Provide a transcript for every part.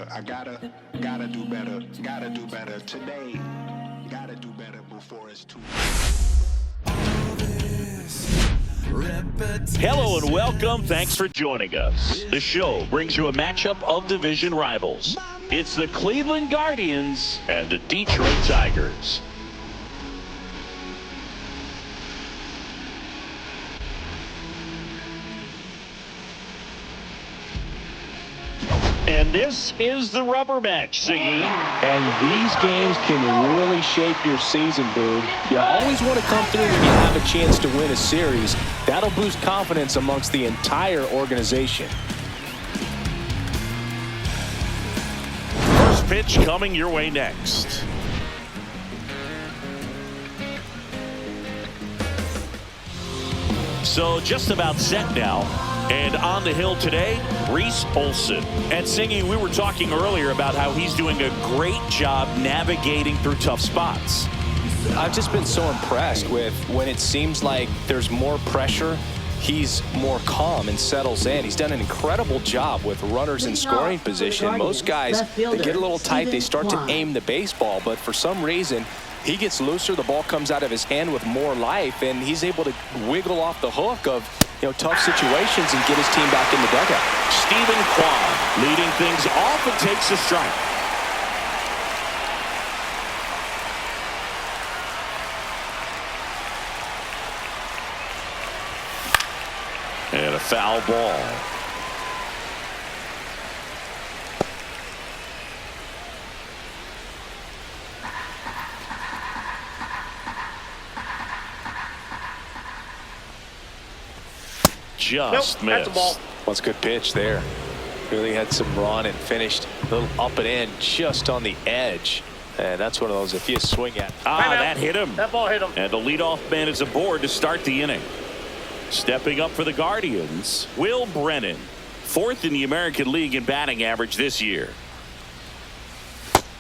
better. I gotta do better. Gotta do better today. Gotta do better before it's too late. Hello and welcome. Thanks for joining us. The show brings you a matchup of division rivals. It's the Cleveland Guardians and the Detroit Tigers. And this is the rubber match, Siggy. And these games can really shape your season, Boog. You always want to come through when you have a chance to win a series. That'll boost confidence amongst the entire organization. First pitch coming your way next. So just about set now. And on the hill today, Reese Olson. And Siggy, we were talking earlier about how he's doing a great job navigating through tough spots. I've just been so impressed with when it seems like there's more pressure, he's more calm and settles in. He's done an incredible job with runners in scoring position. Most guys, they get a little tight, they start to aim the baseball, but for some reason, he gets looser, the ball comes out of his hand with more life, and he's able to wiggle off the hook of tough situations and get his team back in the dugout. Steven Kwan leading things off and takes a strike. And a foul ball. Just missed. That's a ball. Well, it's a good pitch there. Really had some run and finished a little up and in just on the edge. And that's one of those, if you swing at. That hit him. That ball hit him. And the leadoff man is aboard to start the inning. Stepping up for the Guardians, Will Brennan. Fourth in the American League in batting average this year.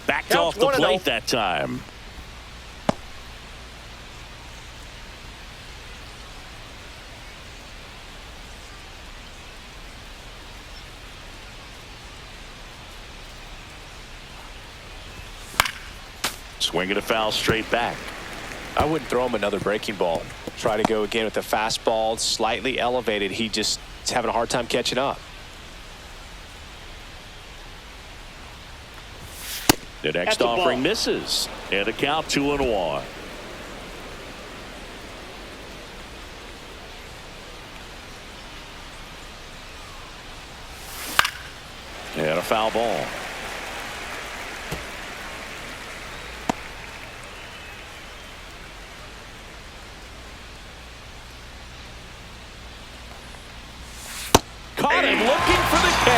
Backed off the plate that time. Swinging a foul straight back. I wouldn't throw him another breaking ball. Try to go again with the fastball, slightly elevated. He just is having a hard time catching up. The next offering misses. And a count 2-1. And a foul ball. Caught him looking for the K.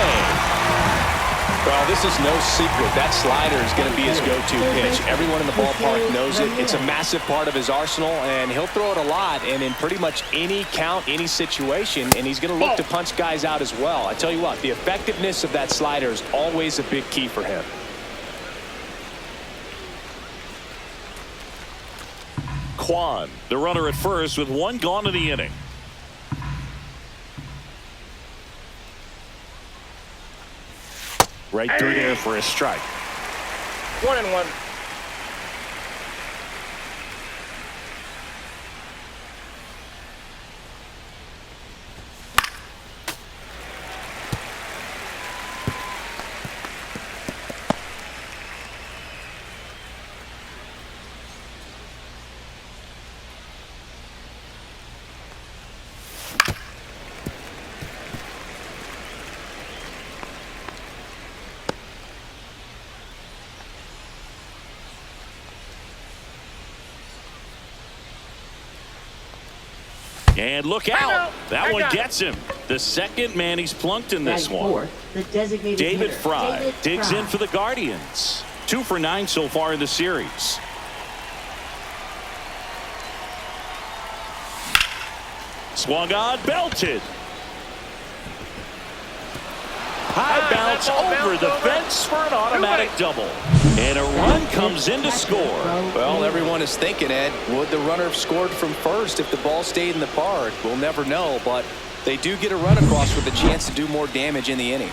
Well, this is no secret. That slider is going to be his go-to pitch. Everyone in the ballpark knows it. It's a massive part of his arsenal, and he'll throw it a lot and in pretty much any count, any situation, and he's going to look to punch guys out as well. I tell you what, the effectiveness of that slider is always a big key for him. Kwan, the runner at first with one gone in the inning. Right through there for a strike. 1-1. And look out. That one gets him. The second man he's plunked in this one. David Fry digs in for the Guardians. 2 for 9 so far in the series. Swung on, belted. High bounce over the fence for an automatic double. And a run comes in to score. Well, everyone is thinking, Ed, would the runner have scored from first if the ball stayed in the park? We'll never know, but they do get a run across with a chance to do more damage in the inning.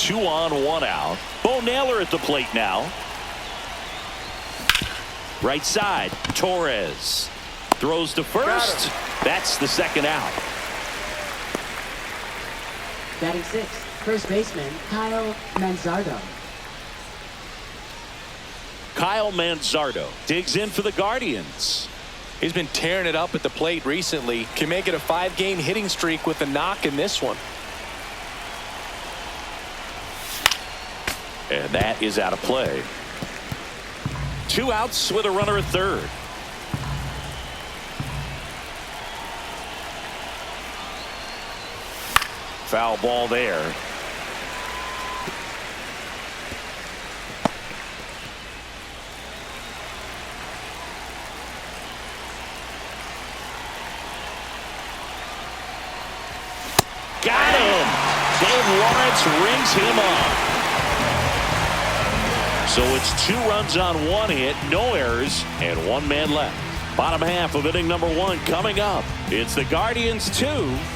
2 on, 1 out. Bo Naylor at the plate now. Right side, Torres throws to first. That's the second out. Batting sixth, first baseman Kyle Manzardo. Kyle Manzardo digs in for the Guardians. He's been tearing it up at the plate recently. Can make it a 5-game hitting streak with a knock in this one. And that is out of play. 2 outs with a runner at third. Foul ball there. Got him. Dave Lawrence rings him up. So it's 2 runs on 1 hit, no errors, and 1 man left. Bottom half of inning number 1 coming up. It's the Guardians 2,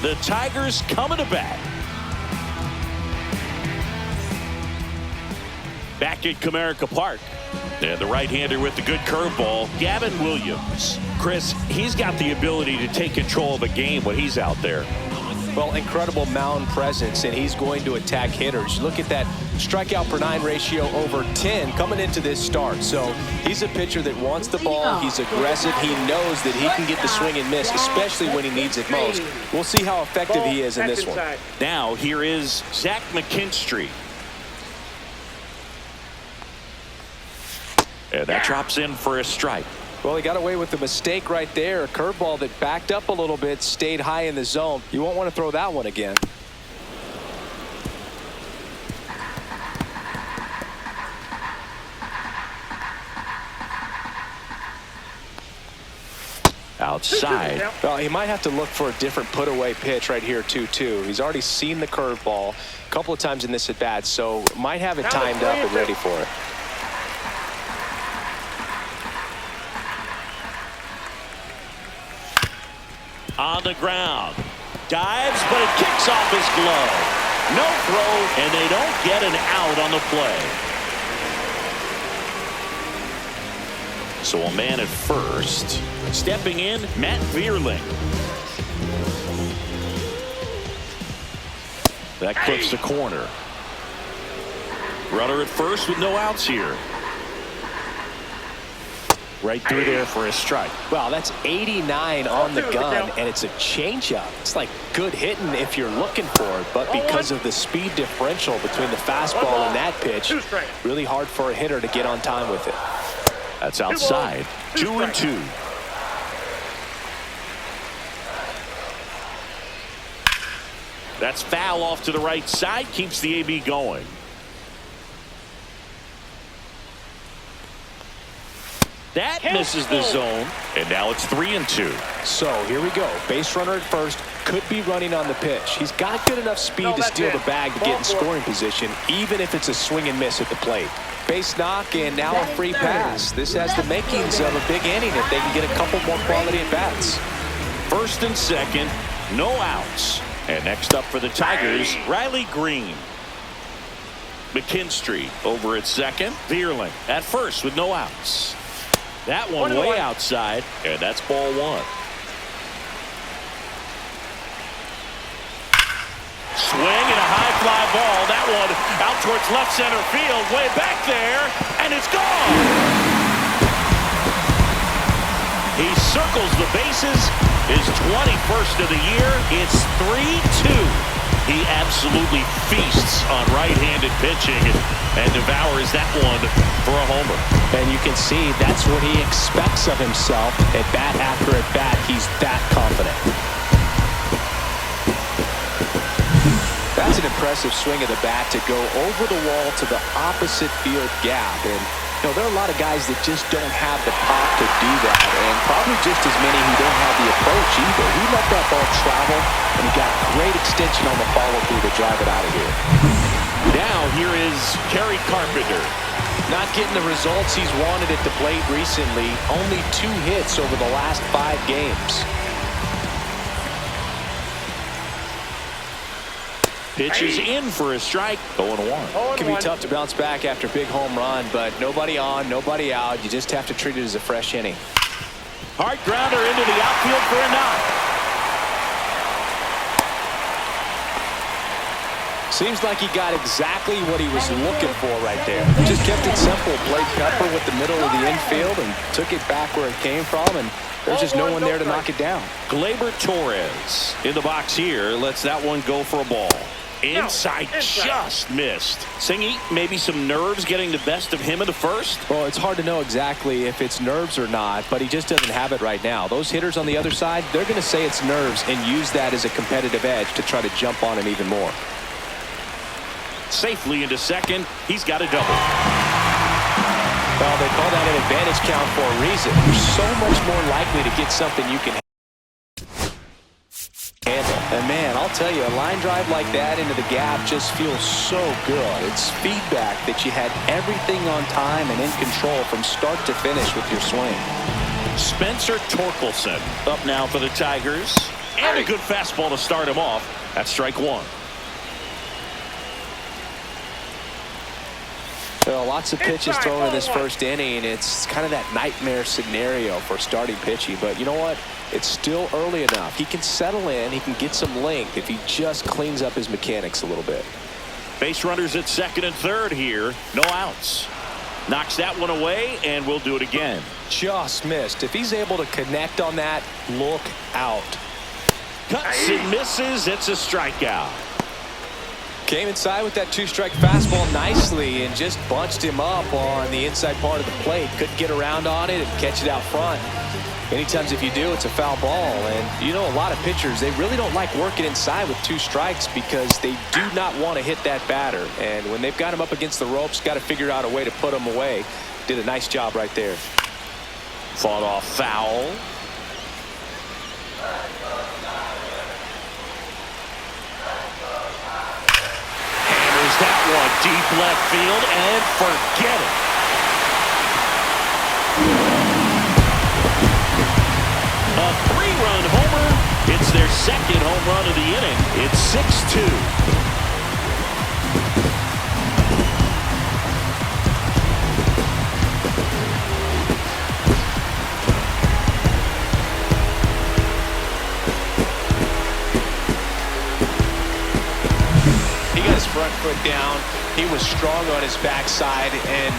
the Tigers coming to bat. Back at Comerica Park. And the right-hander with the good curveball, Gavin Williams. Chris, he's got the ability to take control of a game when he's out there. Well, incredible mound presence, and he's going to attack hitters. Look at that strikeout per 9 ratio over 10 coming into this start. So he's a pitcher that wants the ball. He's aggressive. He knows that he can get the swing and miss, especially when he needs it most. We'll see how effective he is in this one. Now here is Zach McKinstry. And that drops in for a strike. Well, he got away with the mistake right there. A curveball that backed up a little bit, stayed high in the zone. You won't want to throw that one again. Outside. Well, he might have to look for a different put-away pitch right here, 2-2. He's already seen the curveball a couple of times in this at-bat, so might have it timed up and ready for it. On the ground. Dives, but it kicks off his glove. No throw, and they don't get an out on the play. So a man at first. Stepping in, Matt Vierling. That clips the corner. Runner at first with no outs here. Right through there for a strike. Wow, that's 89 on the gun, and it's a changeup. It's like good hitting if you're looking for it, but because of the speed differential between the fastball and that pitch, really hard for a hitter to get on time with it. That's outside. 2-2. That's foul off to the right side. Keeps the AB going. That misses the zone, and now it's 3-2. So here we go. Base runner at first, could be running on the pitch. He's got good enough speed to steal the bag to get in scoring position, even if it's a swing and miss at the plate. Base knock, and now a free pass. This has the makings of a big inning if they can get a couple more quality at bats. First and second, no outs. And next up for the Tigers, Riley Green. McKinstry over at second. Vierling at first with no outs. That one way outside, and that's ball 1. Swing and a high fly ball. That one out towards left center field, way back there, and it's gone. He circles the bases, his 21st of the year. It's 3-2. He absolutely feasts on right-handed pitching and devours that one for a homer. And you can see that's what he expects of himself at bat after at bat. He's that confident. That's an impressive swing of the bat to go over the wall to the opposite field gap. And you know, there are a lot of guys that just don't have the pop to do that, and probably just as many who don't have the approach either. He let that ball travel, and he got great extension on the follow-through to drive it out of here. Now here is Kerry Carpenter. Not getting the results he's wanted at the plate recently. Only 2 hits over the last 5 games. pitch is in for a strike. 0-1. It can be tough to bounce back after a big home run, but nobody on, nobody out. You just have to treat it as a fresh inning. Hard grounder into the outfield for a knock. Seems like he got exactly what he was looking for right there. Just kept it simple. Played Pepper with the middle of the infield and took it back where it came from, and there's just no one there to knock it down. Gleyber Torres in the box here. Lets that one go for a ball. Inside, just missed. Singy, maybe some nerves getting the best of him in the first? Well, it's hard to know exactly if it's nerves or not, but he just doesn't have it right now. Those hitters on the other side, they're going to say it's nerves and use that as a competitive edge to try to jump on him even more. Safely into second. He's got a double. Well, they call that an advantage count for a reason. You're so much more likely to get something you can handle. And man, I'll tell you, a line drive like that into the gap just feels so good. It's feedback that you had everything on time and in control from start to finish with your swing. Spencer Torkelson up now for the Tigers. And a good fastball to start him off. That's strike one. Well, lots of pitches thrown in this first inning. It's kind of that nightmare scenario for starting pitching. But you know what? It's still early enough. He can settle in. He can get some length if he just cleans up his mechanics a little bit. Base runners at second and third here. No outs. Knocks that one away, and we'll do it again. Just missed. If he's able to connect on that, look out. Cuts and misses. It's a strikeout. Came inside with that two-strike fastball nicely and just bunched him up on the inside part of the plate. Couldn't get around on it and catch it out front. Many times if you do, it's a foul ball. And you know, a lot of pitchers, they really don't like working inside with two strikes because they do not want to hit that batter. And when they've got him up against the ropes, got to figure out a way to put him away. Did a nice job right there. Fought off foul. That one deep left field, and forget it. A three-run homer. It's their second home run of the inning. It's 6-2. Front foot down. He was strong on his backside, and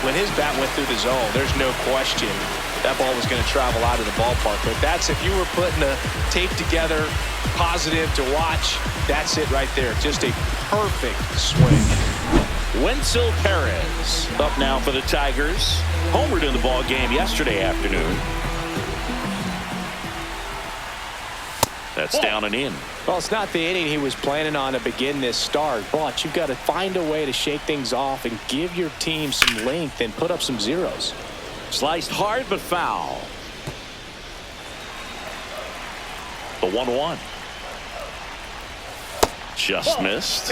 when his bat went through the zone, there's no question that ball was going to travel out of the ballpark. But that's, if you were putting a tape together, positive to watch, that's it right there. Just a perfect swing. Wenzel Perez up now for the Tigers. Homered in the ball game yesterday afternoon. That's down and in. Well, it's not the inning he was planning on to begin this start, but you've got to find a way to shake things off and give your team some length and put up some zeros. Sliced hard but foul. The 1-1. Just missed.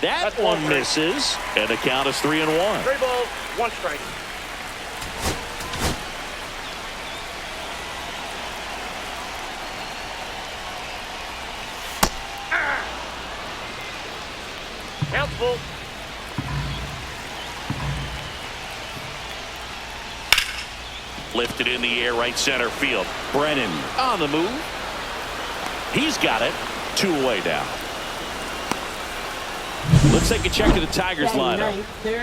That one misses, and the count is 3-1. 3 balls, 1 strike. Count's full. Lifted in the air, right center field. Brennan on the move. He's got it. 2 away now. Let's take a check of the Tigers lineup.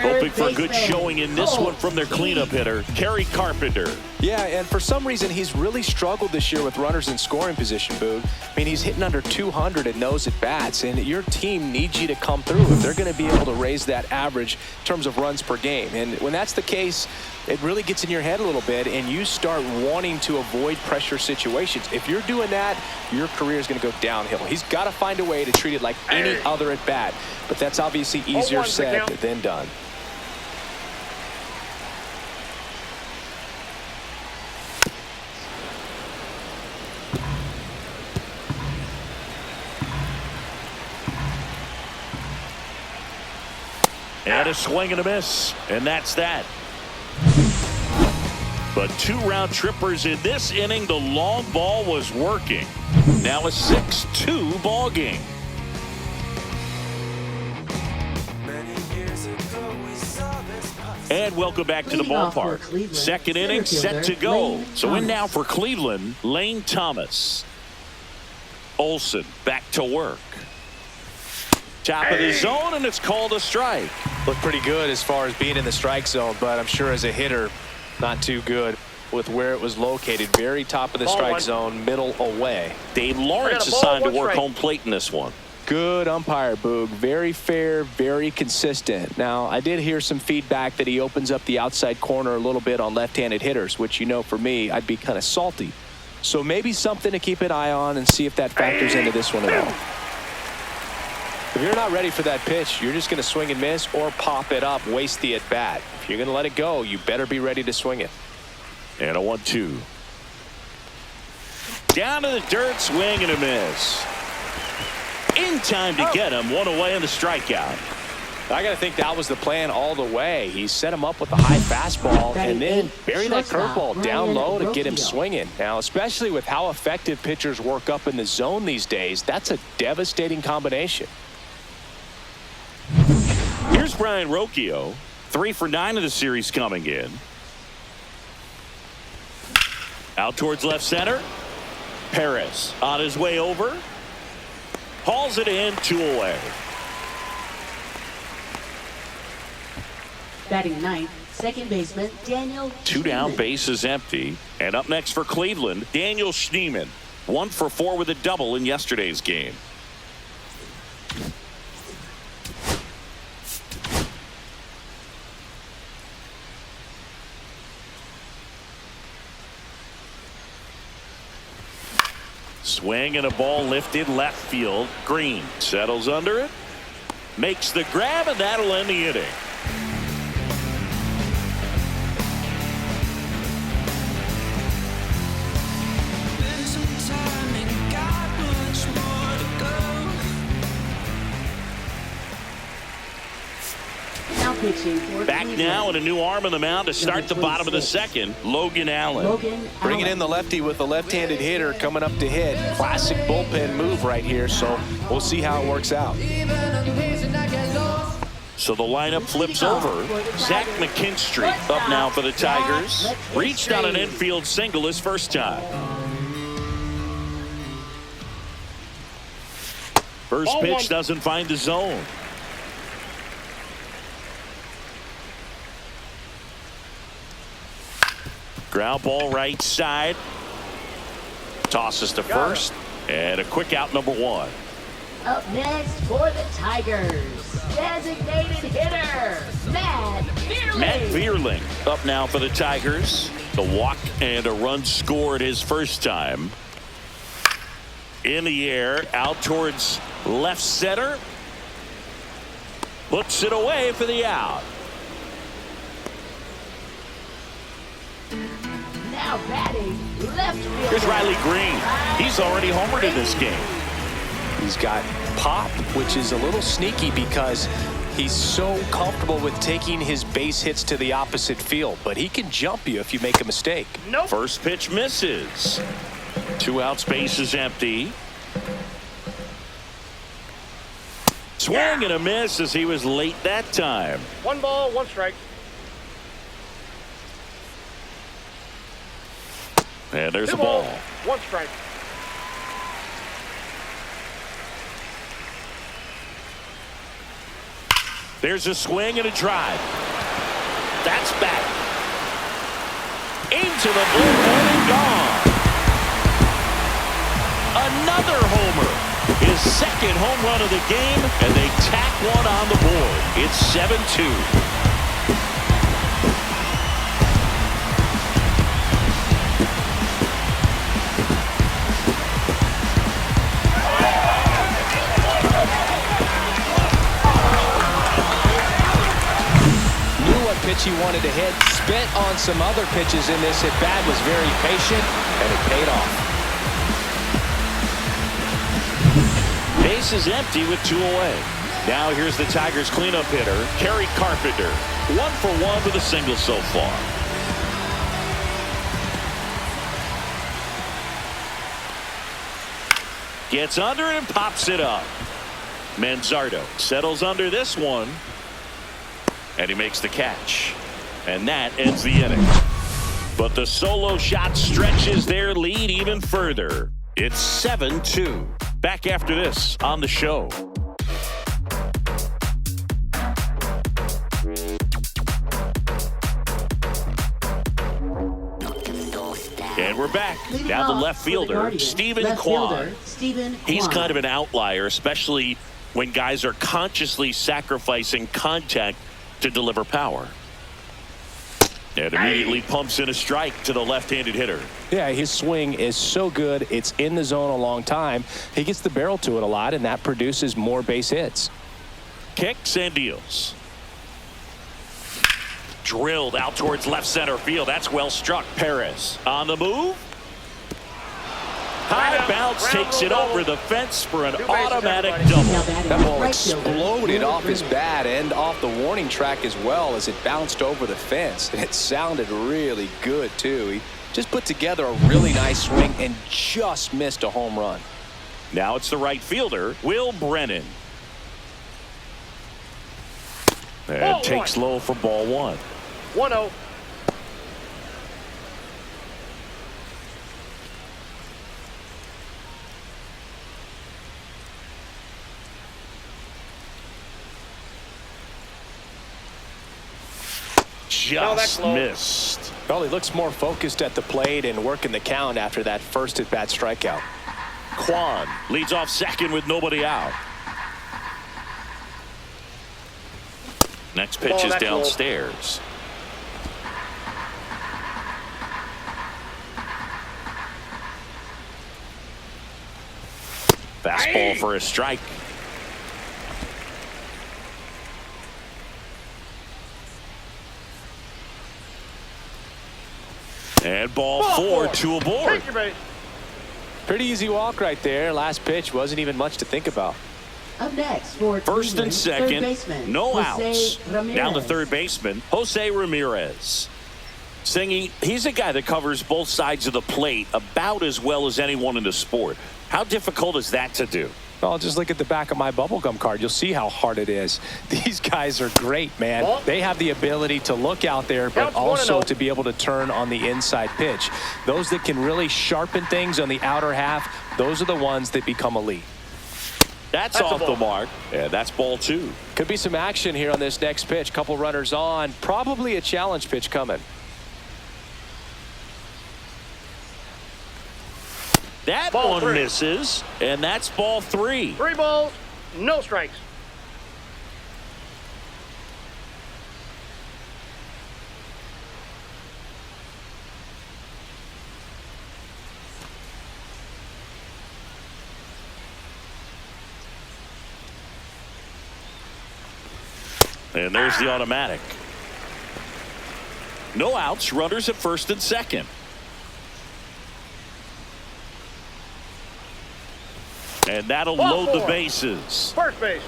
Hoping for a good showing in this one from their cleanup hitter, Kerry Carpenter. Yeah, and for some reason, he's really struggled this year with runners in scoring position, Boog. I mean, he's hitting under 200 at nose at bats, and your team needs you to come through if they're going to be able to raise that average in terms of runs per game. And when that's the case, it really gets in your head a little bit, and you start wanting to avoid pressure situations. If you're doing that, your career is going to go downhill. He's got to find a way to treat it like any other at bat, but that's obviously easier said than done. And a swing and a miss, and that's that. but 2 round trippers in this inning. The long ball was working. Now a 6-2 ball game. And welcome back to the Leading off for ballpark. Cleveland, Second inning center set to fielder go. Lane So in Thomas. now for Cleveland, Lane Thomas. Olsen back to work. Top of the zone, and it's called a strike. Looked pretty good as far as being in the strike zone, but I'm sure as a hitter, not too good with where it was located. Very top of the Ball strike one. zone, middle away. Dave I Lawrence got a ball, assigned to one work strike. home plate in this one. Good umpire, Boog. Very fair, very consistent. Now, I did hear some feedback that he opens up the outside corner a little bit on left-handed hitters, which, you know, for me, I'd be kind of salty. So maybe something to keep an eye on and see if that factors into this one at all. If you're not ready for that pitch, you're just going to swing and miss or pop it up, waste the at-bat. If you're going to let it go, you better be ready to swing it. And a 1-2. Down to the dirt, swing and a miss. In time to get him, 1 away in the strikeout. I got to think that was the plan all the way. He set him up with a high fastball and then bury that curveball down low to get him swinging. Now, especially with how effective pitchers work up in the zone these days, that's a devastating combination. Here's Brian Rocchio. 3 for 9 of the series coming in. Out towards left center. Perez on his way over. Hauls it in, 2 away. Batting ninth, second baseman Daniel 2 down, Schneemann. bases empty. And up next for Cleveland, Daniel Schneemann. 1 for 4 with a double in yesterday's game. Swing and a ball lifted left field. Green settles under it. Makes the grab, and that'll end the inning. Now pitching for Back Cleveland. now and a new arm on the mound to start the bottom of the 26. second. Logan Allen. Logan Bringing in the lefty with a left-handed hitter coming up to hit. Classic bullpen move right here, so we'll see how it works out. So the lineup flips over. Zach McKinstry up now for the Tigers. Reached on an infield single his first time. First Ball pitch one. doesn't find the zone. Ground ball right side. Tosses to first. And a quick out, number 1. Up next for the Tigers, designated hitter Matt Vierling. Matt Vierling up now for the Tigers. The walk and a run scored his first time. In the air, out towards left center. Puts it away for the out. Now batting left field. Here's Riley Green. He's already homered in this game. He's got pop, which is a little sneaky because he's so comfortable with taking his base hits to the opposite field, but he can jump you if you make a mistake. Nope. First pitch misses. 2 outs, base is empty. Swing and a miss as he was late that time. 1 ball, 1 strike. And there's 2 the ball. 1 strike. There's a swing and a drive. That's back. Into the bullpen and gone. Another homer. His second home run of the game, and they tack one on the board. It's 7-2. Pitch he wanted to hit, spent on some other pitches in this at bat, was very patient, and it paid off. Base is empty with 2 away. Now here's the Tigers cleanup hitter, Kerry Carpenter. 1 for 1 with a single so far. Gets under and pops it up. Manzardo settles under this one. And he makes the catch. And that ends the inning. But the solo shot stretches their lead even further. It's 7-2. Back after this on the show. And we're back. Now the left fielder, Stephen Kwan. He's kind of an outlier, especially when guys are consciously sacrificing contact to deliver power. And immediately pumps in a strike to the left-handed hitter. Yeah, his swing is so good. It's in the zone a long time. He gets the barrel to it a lot, and that produces more base hits. Kicks and deals. Drilled out towards left center field. That's well struck. Perez on the move. High bounce takes it over the fence for an automatic double. That ball exploded off his bat and off the warning track as well as it bounced over the fence. It sounded really good, too. He just put together a really nice swing and just missed a home run. Now it's the right fielder, Will Brennan. And takes low for ball one. 1-0. Just missed. Well, he looks more focused at the plate and working the count after that first at-bat strikeout. Kwan leads off second with nobody out. Next pitch is downstairs. Fastball for a strike. And ball four, two aboard. Pretty easy walk right there. Last pitch wasn't even much to think about. Up next for First and second, no outs. Ramirez. Down to third baseman, Jose Ramirez. Singy, he's a guy that covers both sides of the plate about as well as anyone in the sport. How difficult is that to do? Well, just look at the back of my bubblegum card. You'll see how hard it is. These guys are great, man. They have the ability to look out there, but also to be able to turn on the inside pitch. Those that can really sharpen things on the outer half, those are the ones that become elite. That's off the mark. Yeah, that's ball two. Could be some action here on this next pitch. Couple runners on. Probably a challenge pitch coming. That one misses, and that's ball three. 3 balls, no strikes. And there's the automatic. No outs, runners at first and second. And that'll load the bases. First base.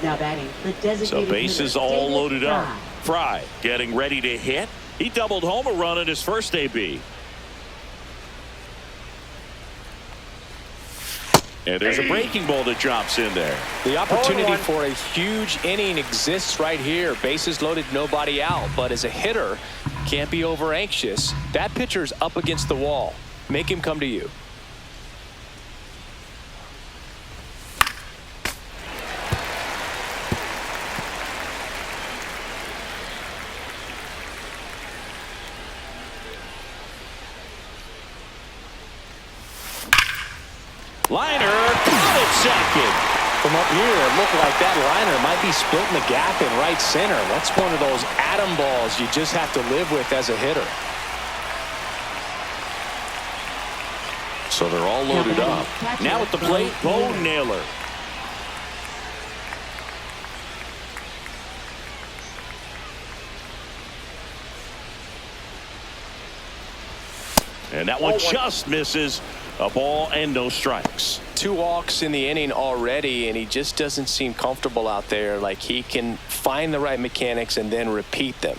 Now batting the designated So bases hitter, all David loaded up. Fry. Fry getting ready to hit. He doubled home a run in his first AB. And there's a breaking ball that drops in there. The opportunity for a huge inning exists right here. Bases loaded, nobody out. But as a hitter, can't be over anxious. That pitcher's up against the wall. Make him come to you. Liner caught at second. From up here, it looked like that liner might be splitting the gap in right center. That's one of those atom balls you just have to live with as a hitter. So they're all loaded up. Now at the plate, Bo Naylor. And that one just misses. A ball and no strikes. 2 walks in the inning already, and he just doesn't seem comfortable out there. Like he can find the right mechanics and then repeat them.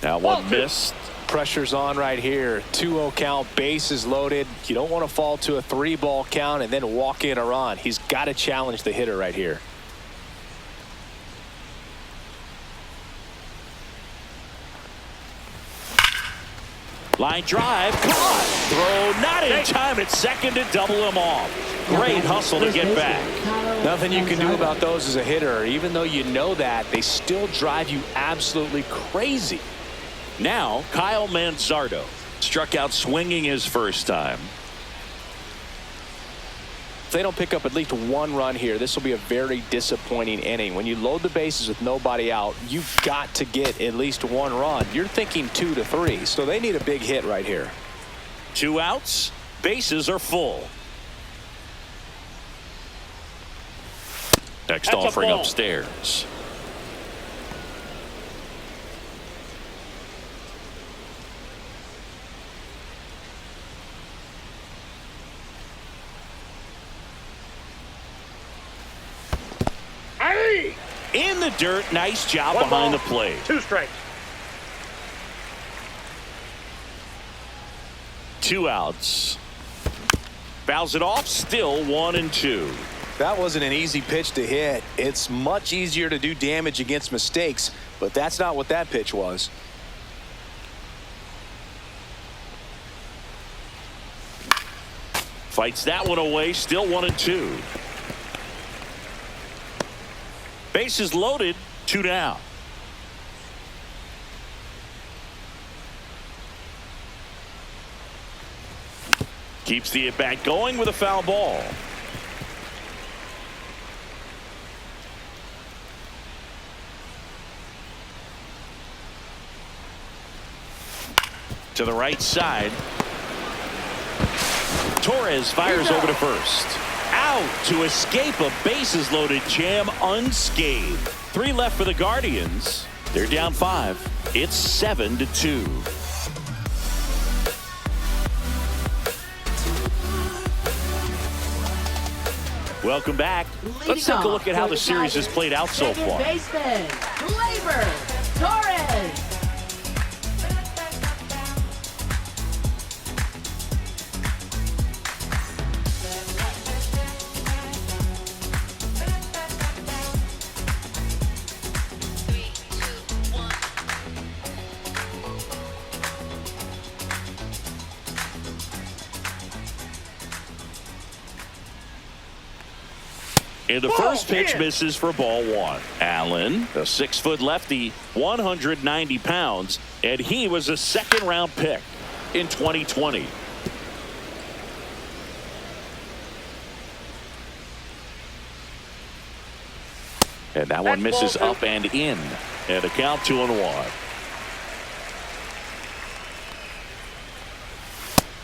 Now one missed. Pressure's on right here. 2-0 count, bases loaded. You don't want to fall to a 3-ball count and then walk in a run. He's got to challenge the hitter right here. Line drive, caught. Throw not in time at second to double him off. Great hustle to get back. Nothing you can do about those as a hitter. Even though you know that, they still drive you absolutely crazy. Now, Kyle Manzardo struck out swinging his first time. If they don't pick up at least one run here, this will be a very disappointing inning. When you load the bases with nobody out, you've got to get at least one run. You're thinking 2 to 3, so they need a big hit right here. 2 outs, bases are full. Next That's a offering ball. upstairs. Hey! In the dirt, nice job One behind ball, the plate. 2 strikes. 2 outs. Fouls it off, still 1-2. That wasn't an easy pitch to hit. It's much easier to do damage against mistakes, but that's not what that pitch was. Fights that one away, still 1-2. Bases loaded, 2 down. Keeps the at-bat going with a foul ball. To the right side. Torres fires over to first. Out to escape a bases loaded jam unscathed. 3 left for the Guardians. They're down 5. It's 7-2. Welcome back. Let's take a look at how the series has played out so far. Baseman, Gleyber Torres. And the first pitch misses for ball 1. Allen, a 6-foot lefty, 190 pounds, and he was a second-round pick in 2020. And that one misses up and in. And a count 2-1.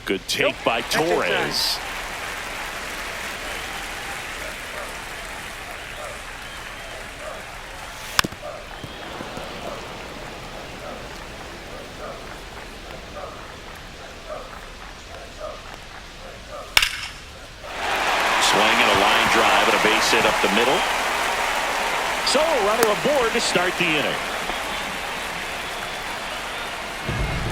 Good take by Torres. Hit up the middle. So a runner aboard to start the inning.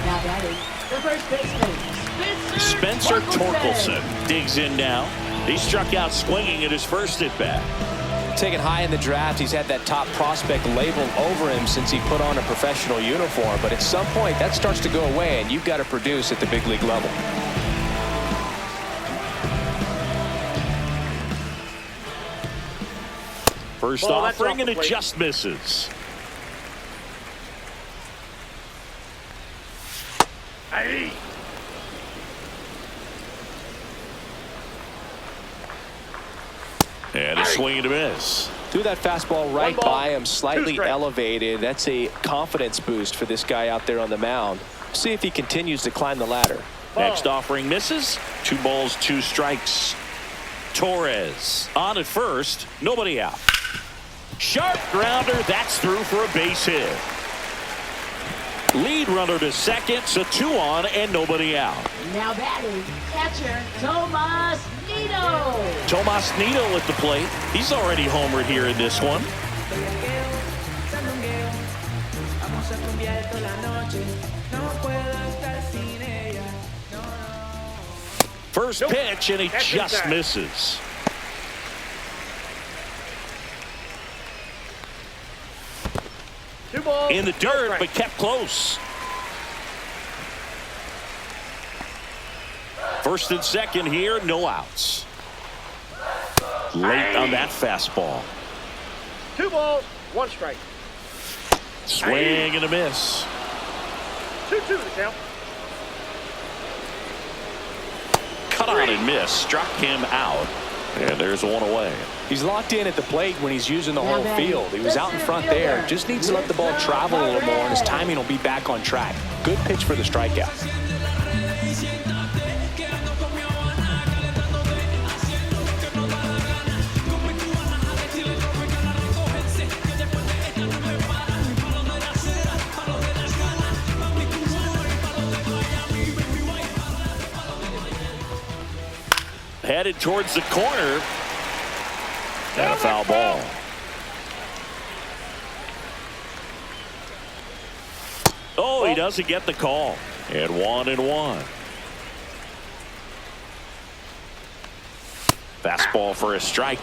Now batting, the first baseman, Spencer Torkelson digs in now. He struck out swinging at his first at bat. Taken high in the draft, he's had that top prospect label over him since he put on a professional uniform. But at some point, that starts to go away, and you've got to produce at the big league level. First offering, and it just misses. Hey! And a swing and a miss. Threw that fastball right One ball, by him, 2 slightly strikes. elevated. That's a confidence boost for this guy out there on the mound. See if he continues to climb the ladder. Next offering misses. 2 balls, 2 strikes. Torres on at first, nobody out. Sharp grounder, that's through for a base hit. Lead runner to second, so 2 on and nobody out. Now batting, catcher Tomas Nido. Tomas Nido at the plate. He's already homered here in this one. First pitch, and he just misses. Two balls. In the dirt, but kept close. First and second here, no outs. Late on that fastball. 2 balls, 1 strike. Swing and a miss. 2-2 the count. Cut on and miss. Struck him out. And there's one away. He's locked in at the plate when he's using the whole field. He was out in front there. Just needs to let the ball travel a little more, and his timing will be back on track. Good pitch for the strikeout. Headed towards the corner. And a foul ball. Oh, he doesn't get the call. And 1-1. Fastball for a strike.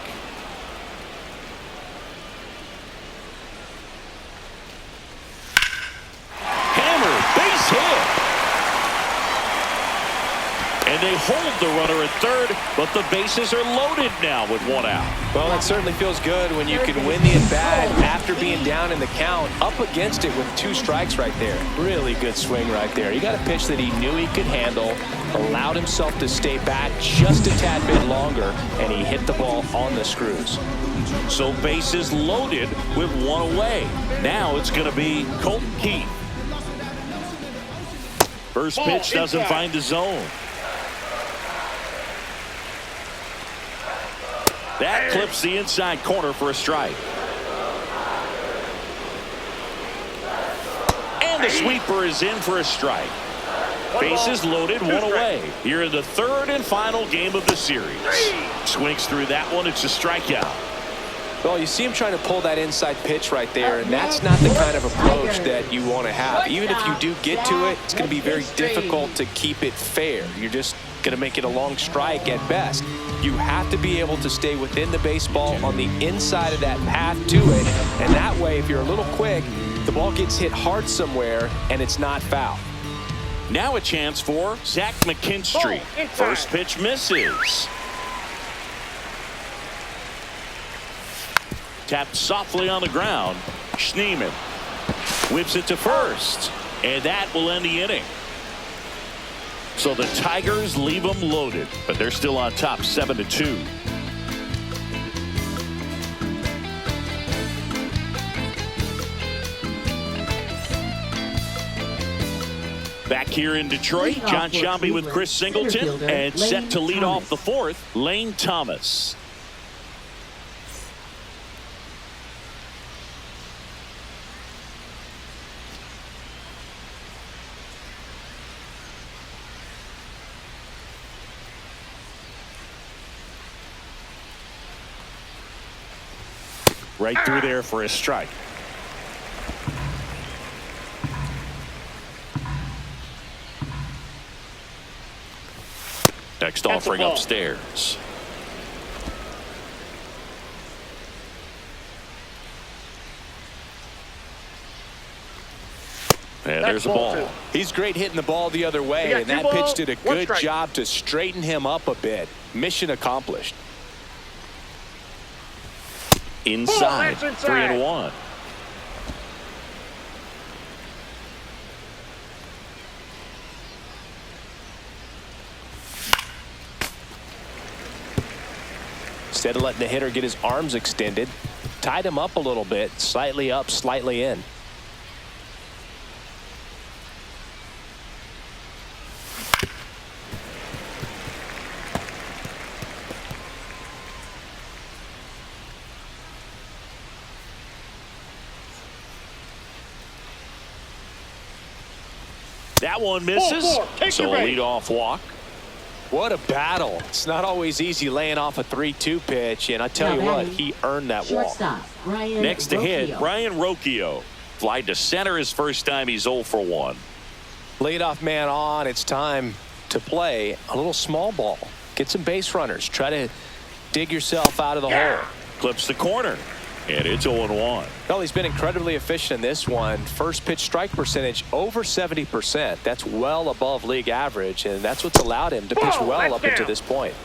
Hammer, base hit. And they hold the runner at third, but the bases are loaded now with 1 out. Well, that certainly feels good when you can win the at-bat after being down in the count, up against it with 2 strikes right there. Really good swing right there. He got a pitch that he knew he could handle, allowed himself to stay back just a tad bit longer, and he hit the ball on the screws. So bases loaded with 1 away. Now it's going to be Colton Keith. First pitch doesn't find the zone. That clips the inside corner for a strike. And the sweeper is in for a strike. Bases loaded, 1 away. Here in the 3rd and final game of the series. Swings through that one. It's a strikeout. Well, you see him trying to pull that inside pitch right there, and that's not the kind of approach that you want to have. Even if you do get to it, it's going to be very difficult to keep it fair. You're just going to make it a long strike at best. You have to be able to stay within the baseball on the inside of that path to it, and that way, if you're a little quick, the ball gets hit hard somewhere, and it's not foul. Now a chance for Zach McKinstry. First pitch misses. Tapped softly on the ground. Schneemann whips it to first, and that will end the inning. So the Tigers leave them loaded, but they're still on top 7-2. Back here in Detroit, John Sciambi with Chris Singleton, and set to lead off the 4th, Lane Thomas. Right through there for a strike. Next offering upstairs. And there's a ball. He's great hitting the ball the other way, and that pitch did a good job to straighten him up a bit. Mission accomplished. Inside, 3-1. Instead of letting the hitter get his arms extended, tied him up a little bit, slightly up, slightly in. That one misses, so a leadoff walk. What a battle. It's not always easy laying off a 3-2 pitch, and I tell you what, he earned that walk. Next to hit, Brian Rocchio. Fly to center his first time. He's 0 for 1. Leadoff man on. It's time to play a little small ball. Get some base runners. Try to dig yourself out of the hole. Clips the corner. And it's 0-1. Well, he's been incredibly efficient in this one. First pitch strike percentage over 70%. That's well above league average, and that's what's allowed him to pitch well up until this point.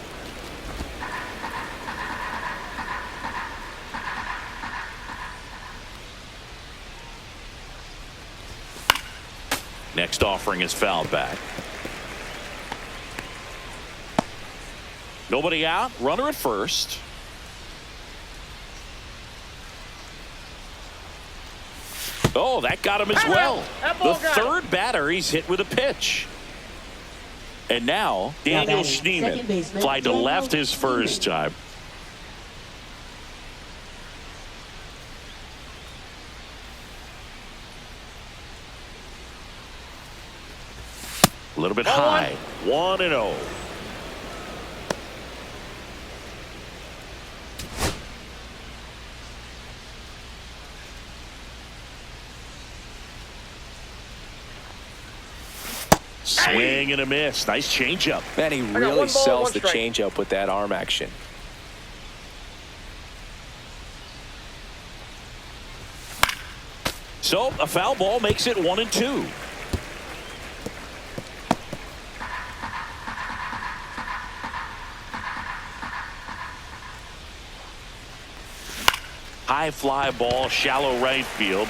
Next offering is fouled back. Nobody out. Runner at first. Oh, that got him as well. The third batter he's hit with a pitch. And now Daniel Schneemann flied to left his first time. A little bit high. 1-0. Swing and a miss. Nice changeup. Man, he really sells the changeup with that arm action. So a foul ball makes it 1-2. High fly ball, shallow right field.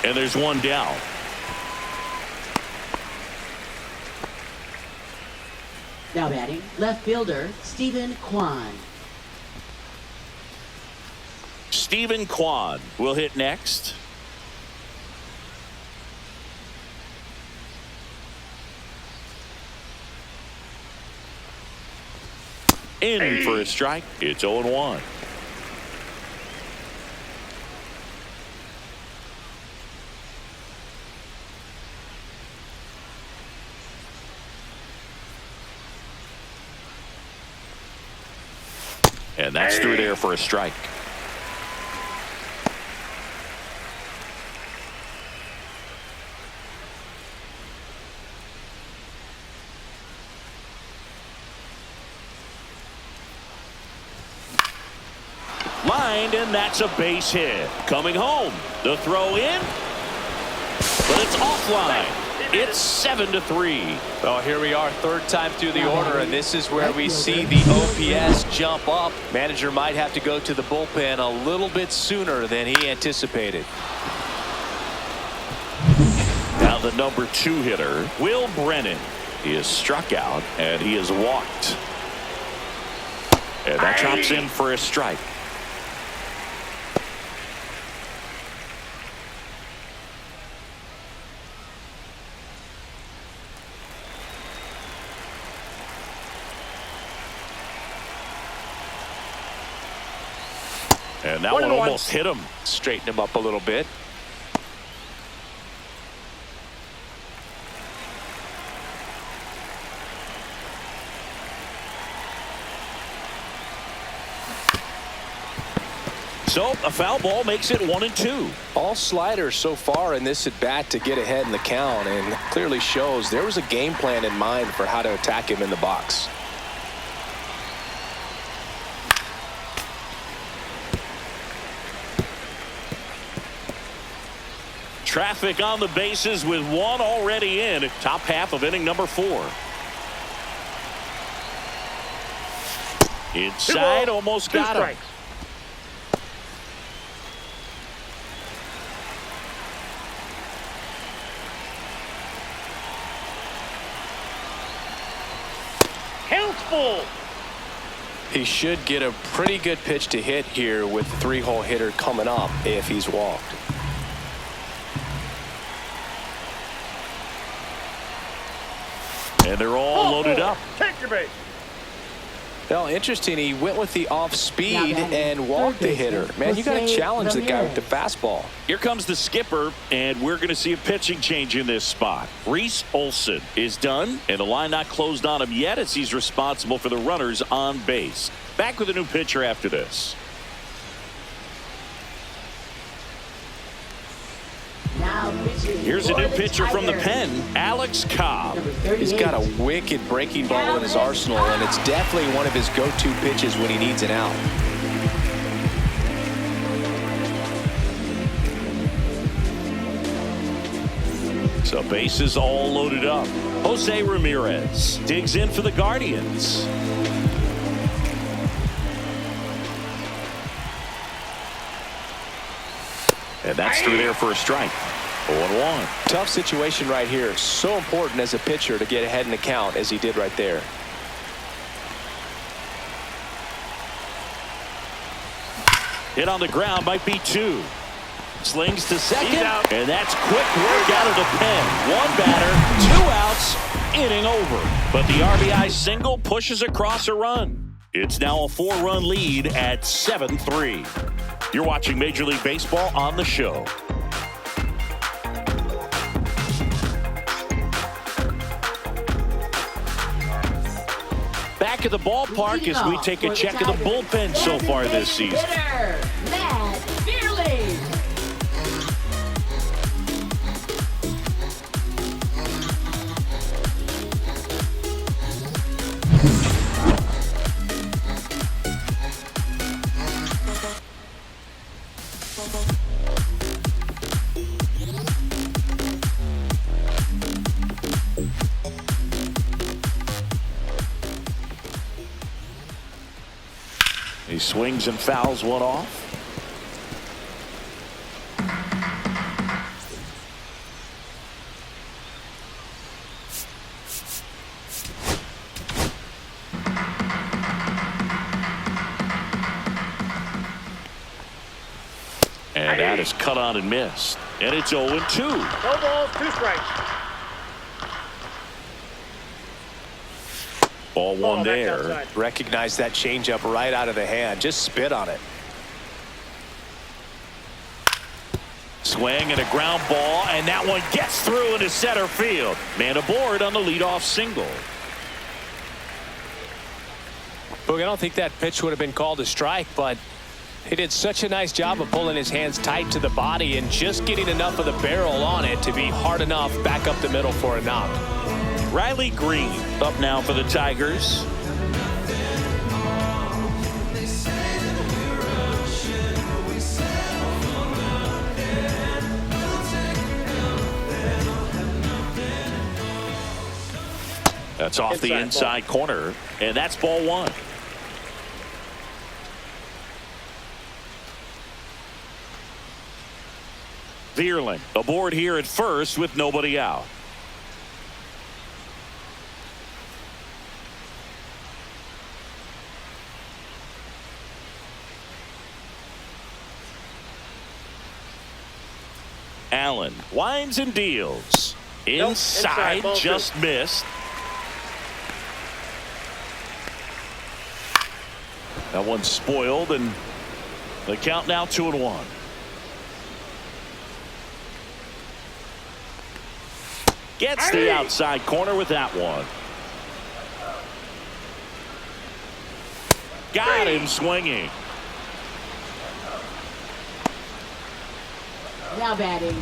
And there's one down. Now batting, left fielder, Stephen Kwan. Stephen Kwan will hit next. In for a strike. It's 0-1. And that's through there for a strike. Lined, and that's a base hit. Coming home. The throw in. But it's offline. It's 7-3. Well, here we are, third time through the order, and this is where we see the OPS jump up. Manager might have to go to the bullpen a little bit sooner than he anticipated. Now the number 2 hitter, Will Brennan. He is struck out, and he is walked. And that chops in for a strike. And that one almost hit him. Straighten him up a little bit. So a foul ball makes it 1-2. All sliders so far in this at bat to get ahead in the count, and clearly shows there was a game plan in mind for how to attack him in the box. Traffic on the bases with one already in. Top half of inning number 4. Inside, almost got him. Count's full. He should get a pretty good pitch to hit here with the 3-hole hitter coming up if he's walked. And they're all loaded up. Take your base. Well, interesting. He went with the off speed and walked the hitter. Man, you got to challenge the guy with the fastball. Here comes the skipper, and we're going to see a pitching change in this spot. Reese Olson is done, and the line not closed on him yet as he's responsible for the runners on base. Back with a new pitcher after this. Now pitching. Here's a for new the pitcher from the Tigers. pen, Alex Cobb. Number 38. He's got a wicked breaking ball in his arsenal, and it's definitely one of his go-to pitches when he needs an out. So bases all loaded up. Jose Ramirez digs in for the Guardians. And that's through there for a strike. 0-1. Tough situation right here. So important as a pitcher to get ahead in the count as he did right there. Hit on the ground, might be 2. Slings to second, and that's quick work out of the pen. 1 batter, 2 outs, inning over. But the RBI single pushes across a run. It's now a 4-run lead at 7-3. You're watching Major League Baseball on the show. Back at the ballpark as we take a check of the bullpen so far this season. Hitter, Matt Vierling. He swings and fouls one off. And that is cut on and missed. And it's 0-2. No balls, 2 strikes. Ball one Ball back there. outside. Recognize that changeup right out of the hand. Just spit on it. Swing and a ground ball, and that one gets through into center field. Man aboard on the leadoff single. Boog, I don't think that pitch would have been called a strike, but he did such a nice job of pulling his hands tight to the body and just getting enough of the barrel on it to be hard enough back up the middle for a knock. Riley Green up now for the Tigers. That's off the inside corner, and that's ball 1. Vierling aboard here at first with nobody out. Allen winds and deals. Inside, ball just missed. That one's spoiled, and the count now 2-1. Gets the outside corner with that one. Got him swinging. Now batting.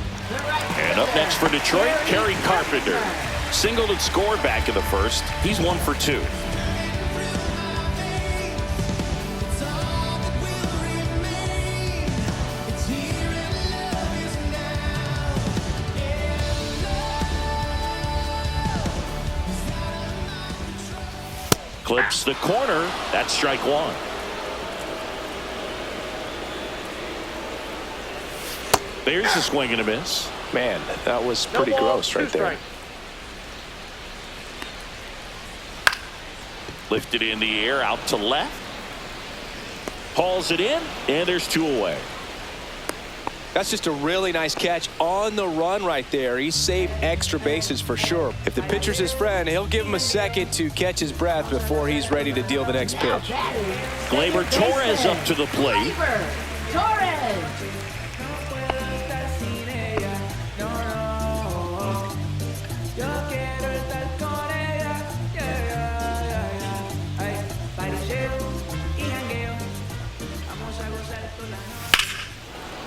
And up next for Detroit, Kerry Carpenter. Singled and scored back in the first. He's 1 for 2. Clips the corner. That's strike 1. There's a swing and a miss. Man, that was pretty gross right there. Lifted in the air out to left. Hauls it in, and there's 2 away. That's just a really nice catch on the run right there. He saved extra bases for sure. If the pitcher's his friend, he'll give him a second to catch his breath before he's ready to deal the next pitch. Gleyber Torres up to the plate. Gleyber Torres.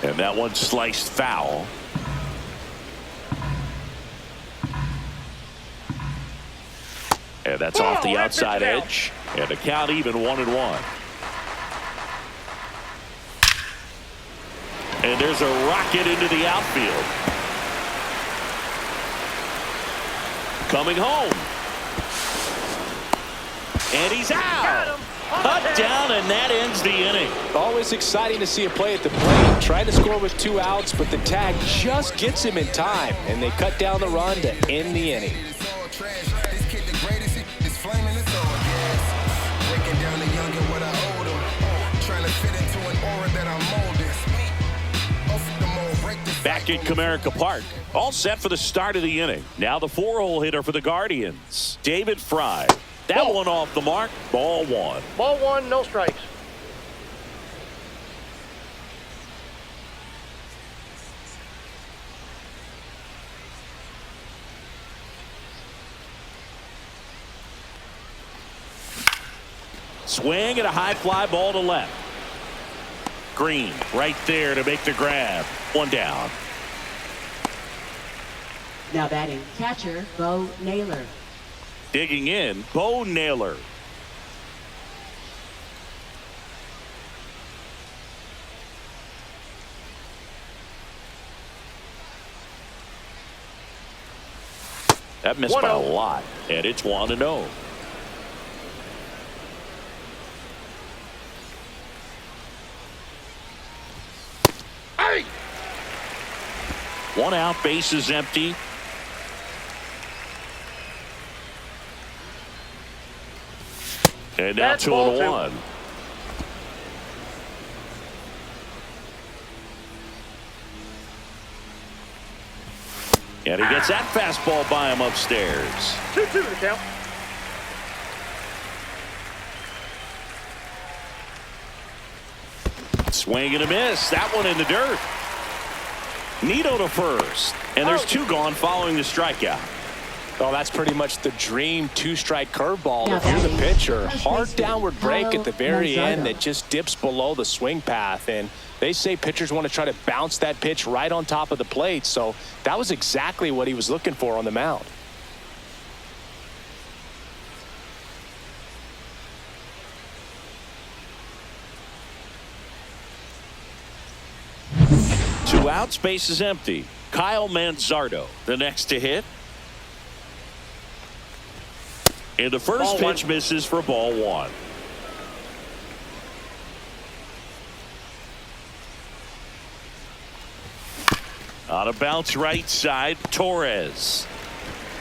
And that one sliced foul. And that's off the outside edge. And the count even 1-1. And there's a rocket into the outfield. Coming home. And he's out. Cut down, and that ends the inning. Always exciting to see a play at the plate. Trying to score with 2 outs, but the tag just gets him in time, and they cut down the run to end the inning. Back in Comerica Park, all set for the start of the inning. Now the 4-hole hitter for the Guardians, David Fry. That one off the mark, ball 1. Ball 1, no strikes. Swing and a high fly ball to left. Green right there to make the grab. 1 down. Now batting, catcher, Bo Naylor. Digging in, Bo Naylor. That missed by a lot, and it's 1-0. Hey! 1 out, base is empty. And now 2-1. And he gets that fastball by him upstairs. 2-2 the count. Swing and a miss. That one in the dirt. Nito to first. And there's 2 gone following the strikeout. Oh, that's pretty much the dream 2-strike curveball. If you're the pitcher, hard downward break at the very end that just dips below the swing path. And they say pitchers want to try to bounce that pitch right on top of the plate. So that was exactly what he was looking for on the mound. Two out, space is empty. Kyle Manzardo, the next to hit. And the first pitch misses for ball 1. On a bounce right side, Torres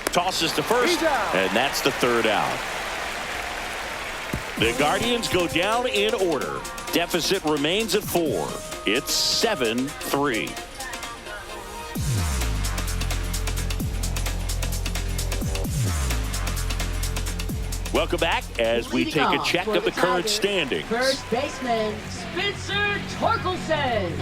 tosses to first, and that's the 3rd out. The Guardians go down in order. Deficit remains at 4. It's 7-3. Welcome back as we take a check of the current standings. First baseman, Spencer Torkelson.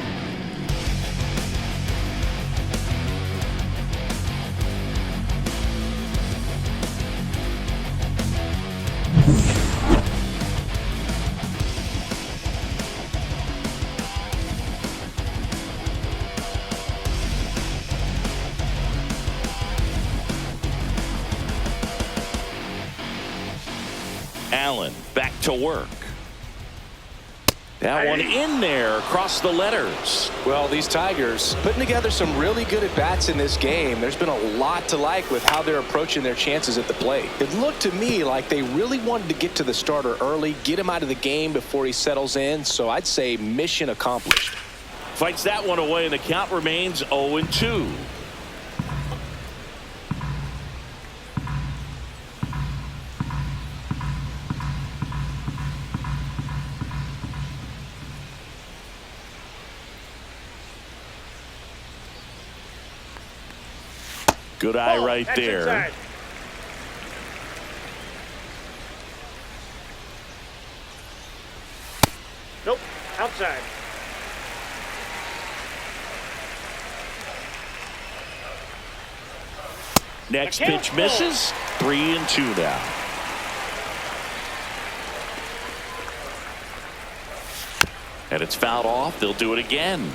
Allen back to work. That one in there across the letters. Well, these Tigers putting together some really good at-bats in this game. There's been a lot to like with how they're approaching their chances at the plate. It looked to me like they really wanted to get to the starter early, get him out of the game before he settles in. So I'd say mission accomplished. Fights that one away, and the count remains 0-2. Good eye right there. Inside. Nope, outside. Next pitch misses. 3-2 now. And it's fouled off. They'll do it again.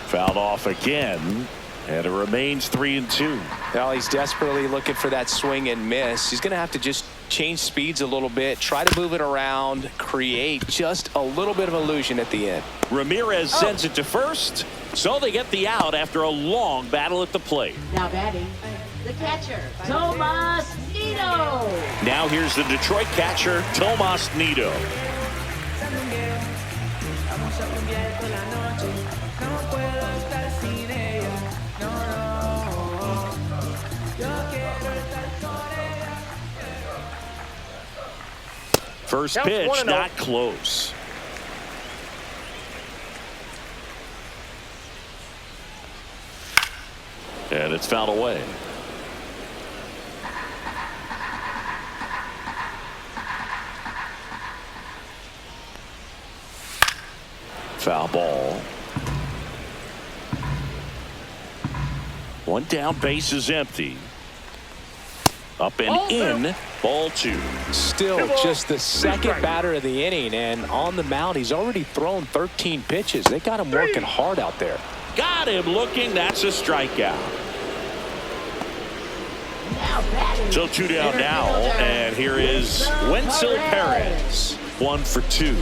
Fouled off again, and it remains 3-2. Well, he's desperately looking for that swing and miss. He's going to have to just change speeds a little bit, try to move it around, create just a little bit of illusion at the end. Ramirez sends it to first, so they get the out after a long battle at the plate. Now batting, the catcher, Tomas Nido. Now here's the Detroit catcher, Tomas Nido. First Counts pitch, 1-0. not close. And it's fouled away. Foul ball. One down, base is empty. Up and in, ball 2. Still just the second batter of the inning, and on the mound, he's already thrown 13 pitches. They got him working hard out there. Got him looking. That's a strikeout. Now batting. So 2 down now, and here is Wenzel Perez. 1 for 2.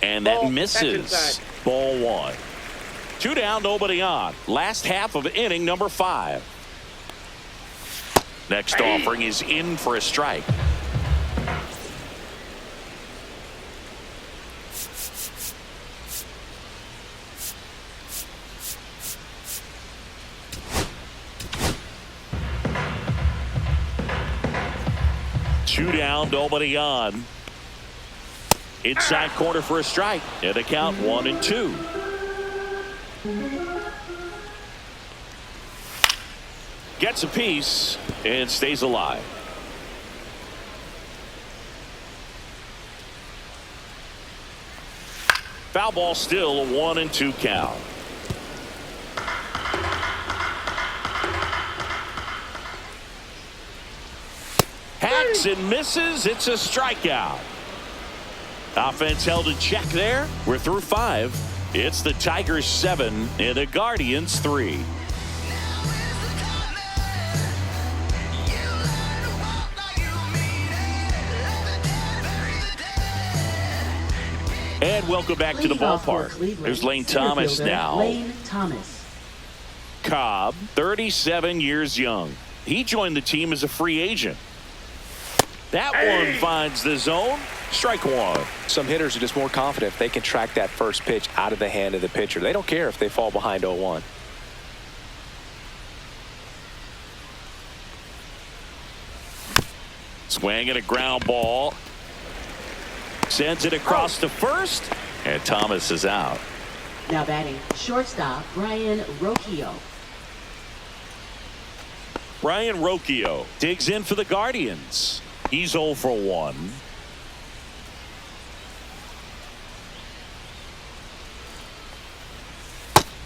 And that misses. Ball 1. 2 down, nobody on. Last half of inning number 5. Next offering is in for a strike. Two down, nobody on. Inside corner for a strike. And the count 1-2. Gets a piece and stays alive. Foul ball, still a 1-2 count. Hacks and misses. It's a strikeout. Offense held in check there. We're through 5. It's the Tigers 7 and the Guardians 3. And welcome back to the ballpark. There's Lane Thomas now. Lane Thomas. Cobb, 37 years young. He joined the team as a free agent. That one finds the zone. Strike 1. Some hitters are just more confident if they can track that first pitch out of the hand of the pitcher. They don't care if they fall behind 0-1. Swing and a ground ball. Sends it across to first. And Thomas is out. Now batting, shortstop, Brian Rocchio. Brian Rocchio digs in for the Guardians. He's 0 for 1.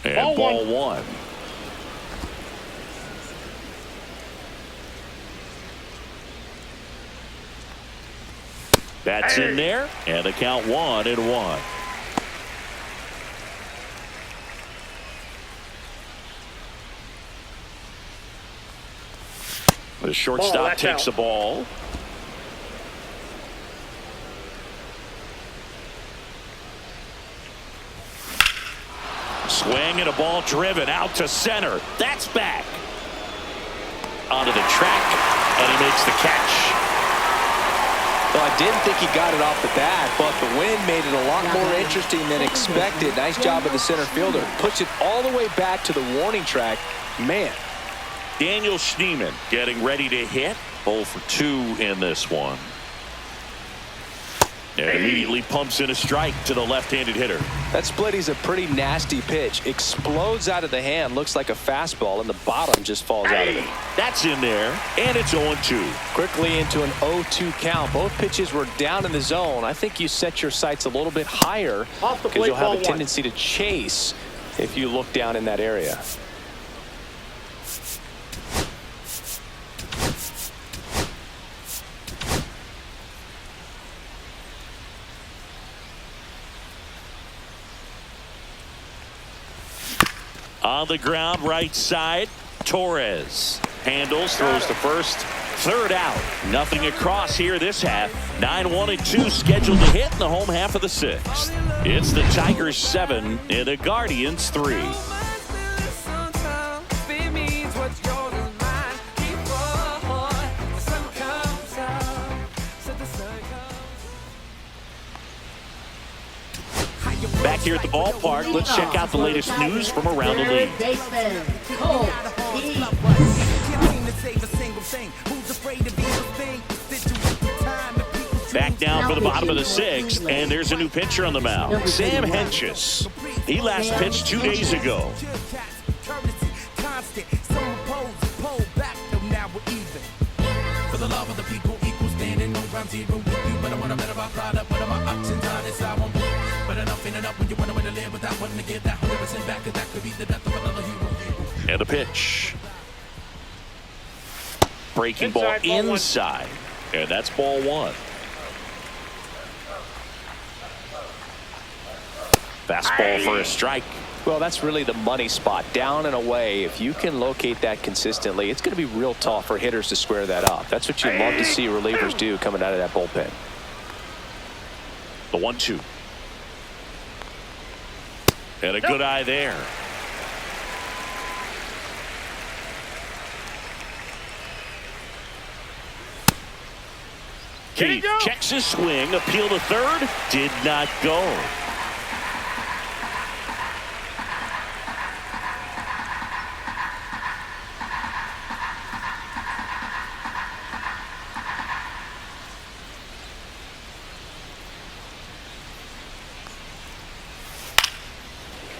And ball 1. That's in there, and the count 1-1. The shortstop takes the ball. Swing and a ball driven out to center. That's back. Onto the track, and he makes the catch. Well, I didn't think he got it off the bat, but the wind made it a lot more interesting than expected. Nice job of the center fielder. Puts it all the way back to the warning track. Man. Daniel Schneemann getting ready to hit. 0 for 2 in this one. And immediately pumps in a strike to the left-handed hitter. That split is a pretty nasty pitch. Explodes out of the hand, looks like a fastball, and the bottom just falls out of it. That's in there, and it's 0-2. Quickly into an 0-2 count. Both pitches were down in the zone. I think you set your sights a little bit higher Off the because plate, you'll have ball a one. tendency to chase if you look down in that area. On the ground, right side, Torres handles, throws to first, third out. Nothing across here this half. 9-1-2 scheduled to hit in the home half of the sixth. It's the Tigers 7 and the Guardians 3. Back here at the ballpark, let's check out the latest news from around the league. Third baseman, Cole Heath. Back down for the bottom of the sixth, and there's a new pitcher on the mound, Sam Hentges. He last pitched 2 days ago. And a pitch. Breaking ball Inside, ball one. inside. And that's ball one. Fastball for a strike. Well, that's really the money spot. Down and away. If you can locate that consistently, it's going to be real tough for hitters to square that up. That's what you love to see relievers do coming out of that bullpen. The 1-2. And a good eye there. Keith checks his swing, appeal to third, did not go.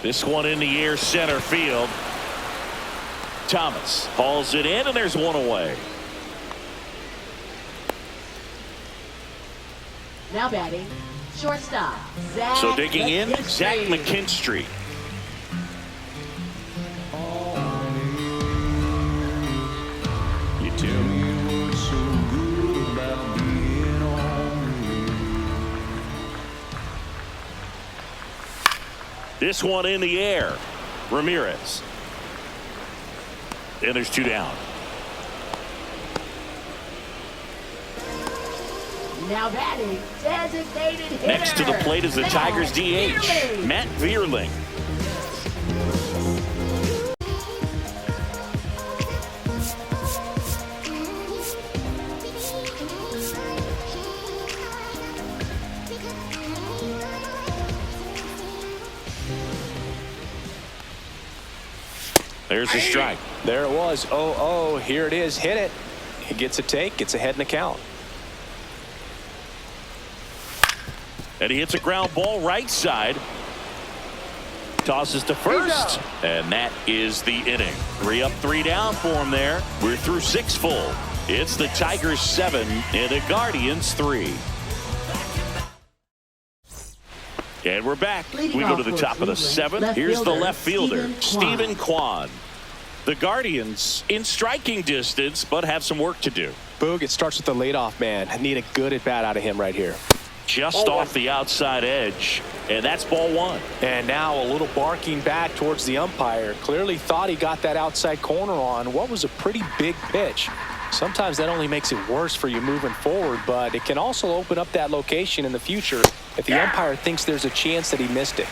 This one in the air, center field. Thomas hauls it in, and there's one away. Now batting, shortstop, Zach So digging in, McKinstry. Zach McKinstry. You too. This one in the air. Ramirez. And there's two down. Now batting, designated hitter. Next to the plate is the Matt Tigers DH, Vierling. Matt Vierling. There's a strike. There it was. 0-0. Here it is. Hit it. He gets a take. Gets ahead in the count. And he hits a ground ball right side. Tosses to first. And that is the inning. 3 up, 3 down for him there. We're through 6 full. It's the Tigers 7 and the Guardians 3. And we're back. We go to the top of the 7th. Here's the left fielder, Stephen Kwan. The Guardians in striking distance, but have some work to do. Boog, it starts with the leadoff man. I need a good at bat out of him right here. Just off the outside edge, and that's ball one. And now a little barking back towards the umpire. Clearly thought he got that outside corner on what was a pretty big pitch. Sometimes that only makes it worse for you moving forward, but it can also open up that location in the future if the umpire thinks there's a chance that he missed it.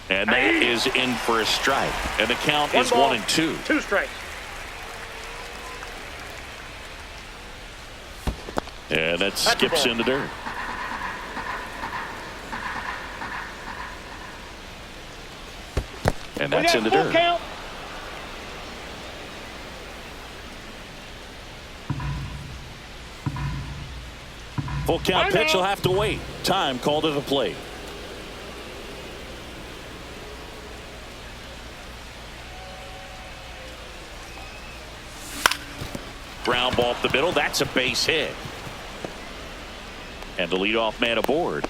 And that is in for a strike. And the count is 1-2. 2 strikes. And that skips in the dirt. And that's in the full dirt. count. Full count pitch will have to wait. Time called to the plate. Ground ball up the middle. That's a base hit. And the leadoff man aboard.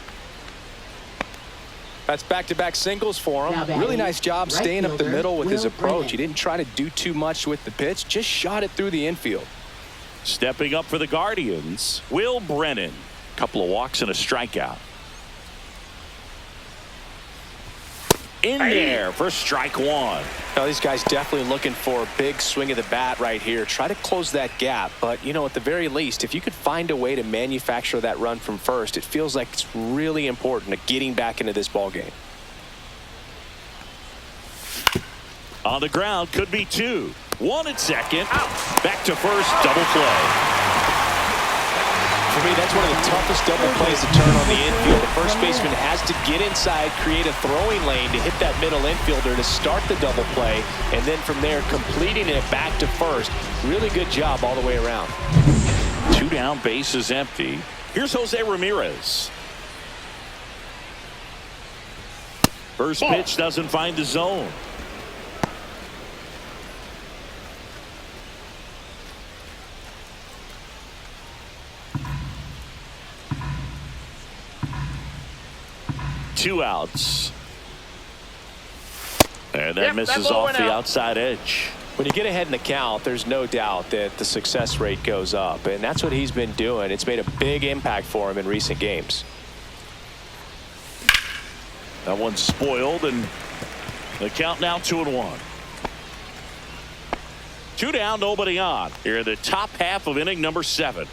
That's back-to-back singles for Now him. batting, Really nice job right staying up the fielder, middle with his Will approach. Brennan. He didn't try to do too much with the pitch, just shot it through the infield. Stepping up for the Guardians, Will Brennan. Couple of walks and a strikeout. In there for strike one. Now, these guys definitely looking for a big swing of the bat right here. Try to close that gap. But, you know, at the very least, if you could find a way to manufacture that run from first, it feels like it's really important to getting back into this ball game. On the ground, could be two. One at second. Out. Back to first, double play. For me, that's one of the toughest double plays to turn on the infield. The first baseman has to get inside, create a throwing lane to hit that middle infielder to start the double play, and then from there completing it back to first. Really good job all the way around. 2 down, bases empty. Here's Jose Ramirez. First pitch doesn't find the zone. Two outs. And that misses off the outside edge. When you get ahead in the count, there's no doubt that the success rate goes up, and that's what he's been doing. It's made a big impact for him in recent games. That one's spoiled, and the count now 2-1. 2 down, nobody on. Here in the top half of inning number 7.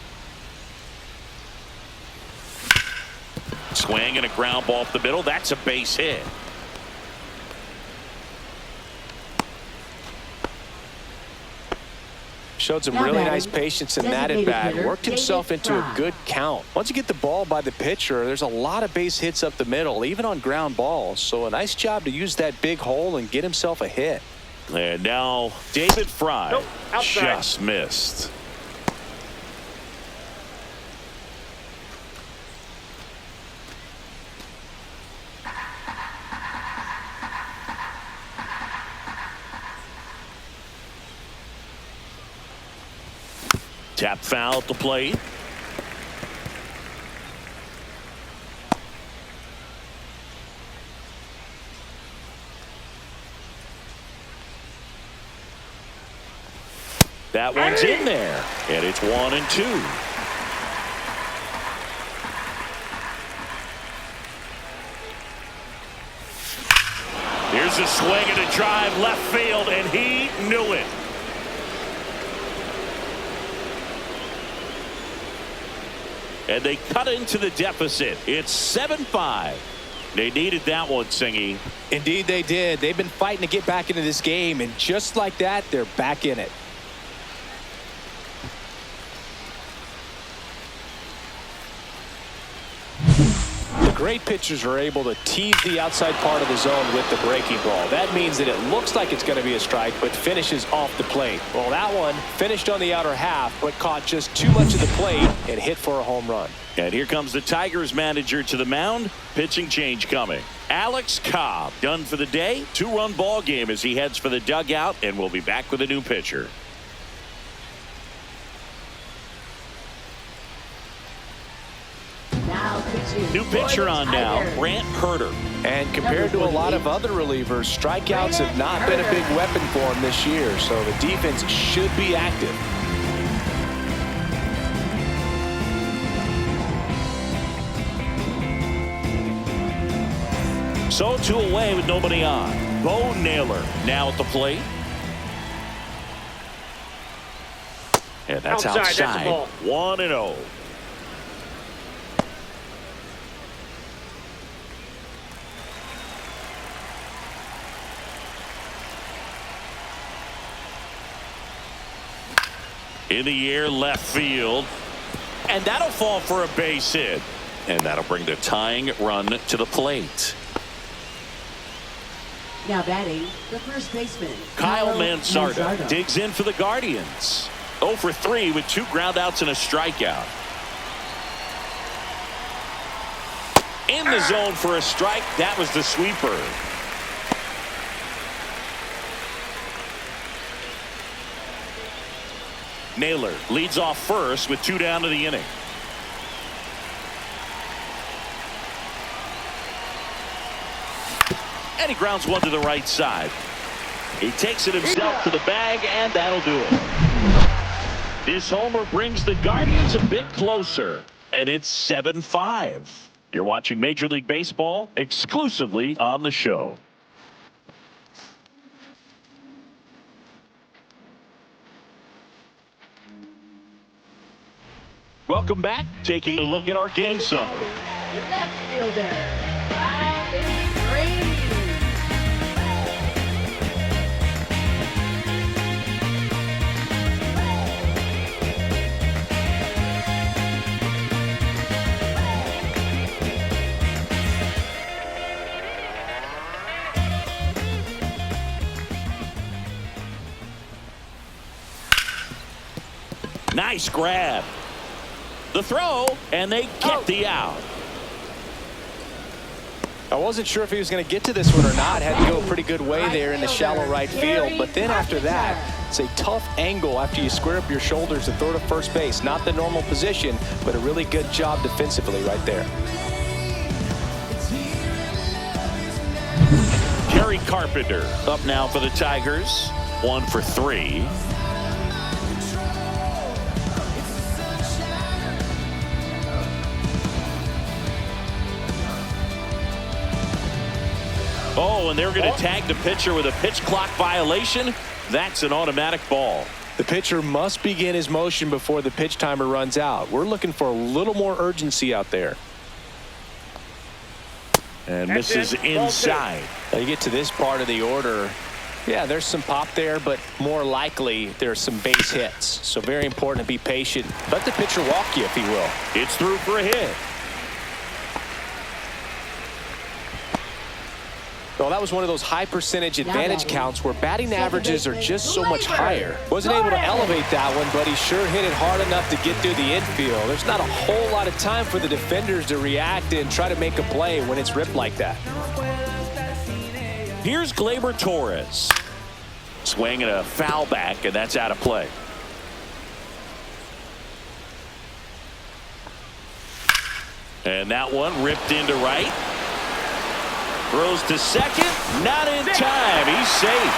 Swing and a ground ball up the middle. That's a base hit. Showed some really nice patience in that at bat. Worked himself into a good count. Once you get the ball by the pitcher, there's a lot of base hits up the middle, even on ground balls. So a nice job to use that big hole and get himself a hit. And now David Fry outside. just missed. Tap foul at the plate. That one's in there, and it's 1-2. Here's a swing and a drive left field, and he knew it. And they cut into the deficit. It's 7-5. They needed that one, Singy. Indeed they did. They've been fighting to get back into this game, and just like that, they're back in it. The great pitchers are able to tease the outside part of the zone with the breaking ball. That means that it looks like it's going to be a strike, but finishes off the plate. Well, that one finished on the outer half, but caught just too much of the plate and hit for a home run. And here comes the Tigers manager to the mound. Pitching change coming. Alex Cobb done for the day. 2-run ball game as he heads for the dugout, and we'll be back with a new pitcher. New pitcher on now, Brant Hurter. And compared to a lot of other relievers, strikeouts have not been a big weapon for him this year, so the defense should be active. So 2 away with nobody on. Bo Naylor now at the plate. And that's outside. That's a ball. 1-0. In the air, left field. And that'll fall for a base hit. And that'll bring the tying run to the plate. Now batting, the first baseman, Kyle Mansardo Mansardo. digs in for the Guardians. 0 for 3 with 2 groundouts and a strikeout. In the zone for a strike. That was the sweeper. Naylor leads off first with 2 down to the inning. And he grounds one to the right side. He takes it himself to the bag, and that'll do it. This homer brings the Guardians a bit closer, and it's 7-5. You're watching Major League Baseball exclusively on the show. Welcome back. Taking a look at our game summary. Left fielder, Riley Green. Nice grab. The throw, and they get the out. I wasn't sure if he was going to get to this one or not. Had to go a pretty good way there in the shallow right field. But then after that, it's a tough angle after you square up your shoulders to throw to first base. Not the normal position, but a really good job defensively right there. Kerry Carpenter up now for the Tigers. 1 for 3. Oh, and they're going to tag the pitcher with a pitch clock violation. That's an automatic ball. The pitcher must begin his motion before the pitch timer runs out. We're looking for a little more urgency out there. And misses inside. Now you get to this part of the order. Yeah, there's some pop there, but more likely there's some base hits. So very important to be patient. Let the pitcher walk you, if he will. It's through for a hit. Well, that was one of those high percentage advantage counts where batting averages are just so much higher. Wasn't able to elevate that one, but he sure hit it hard enough to get through the infield. There's not a whole lot of time for the defenders to react and try to make a play when it's ripped like that. Here's Gleyber Torres. Swinging a foul back, and that's out of play. And that one ripped into right. Throws to second. Not in time. He's safe.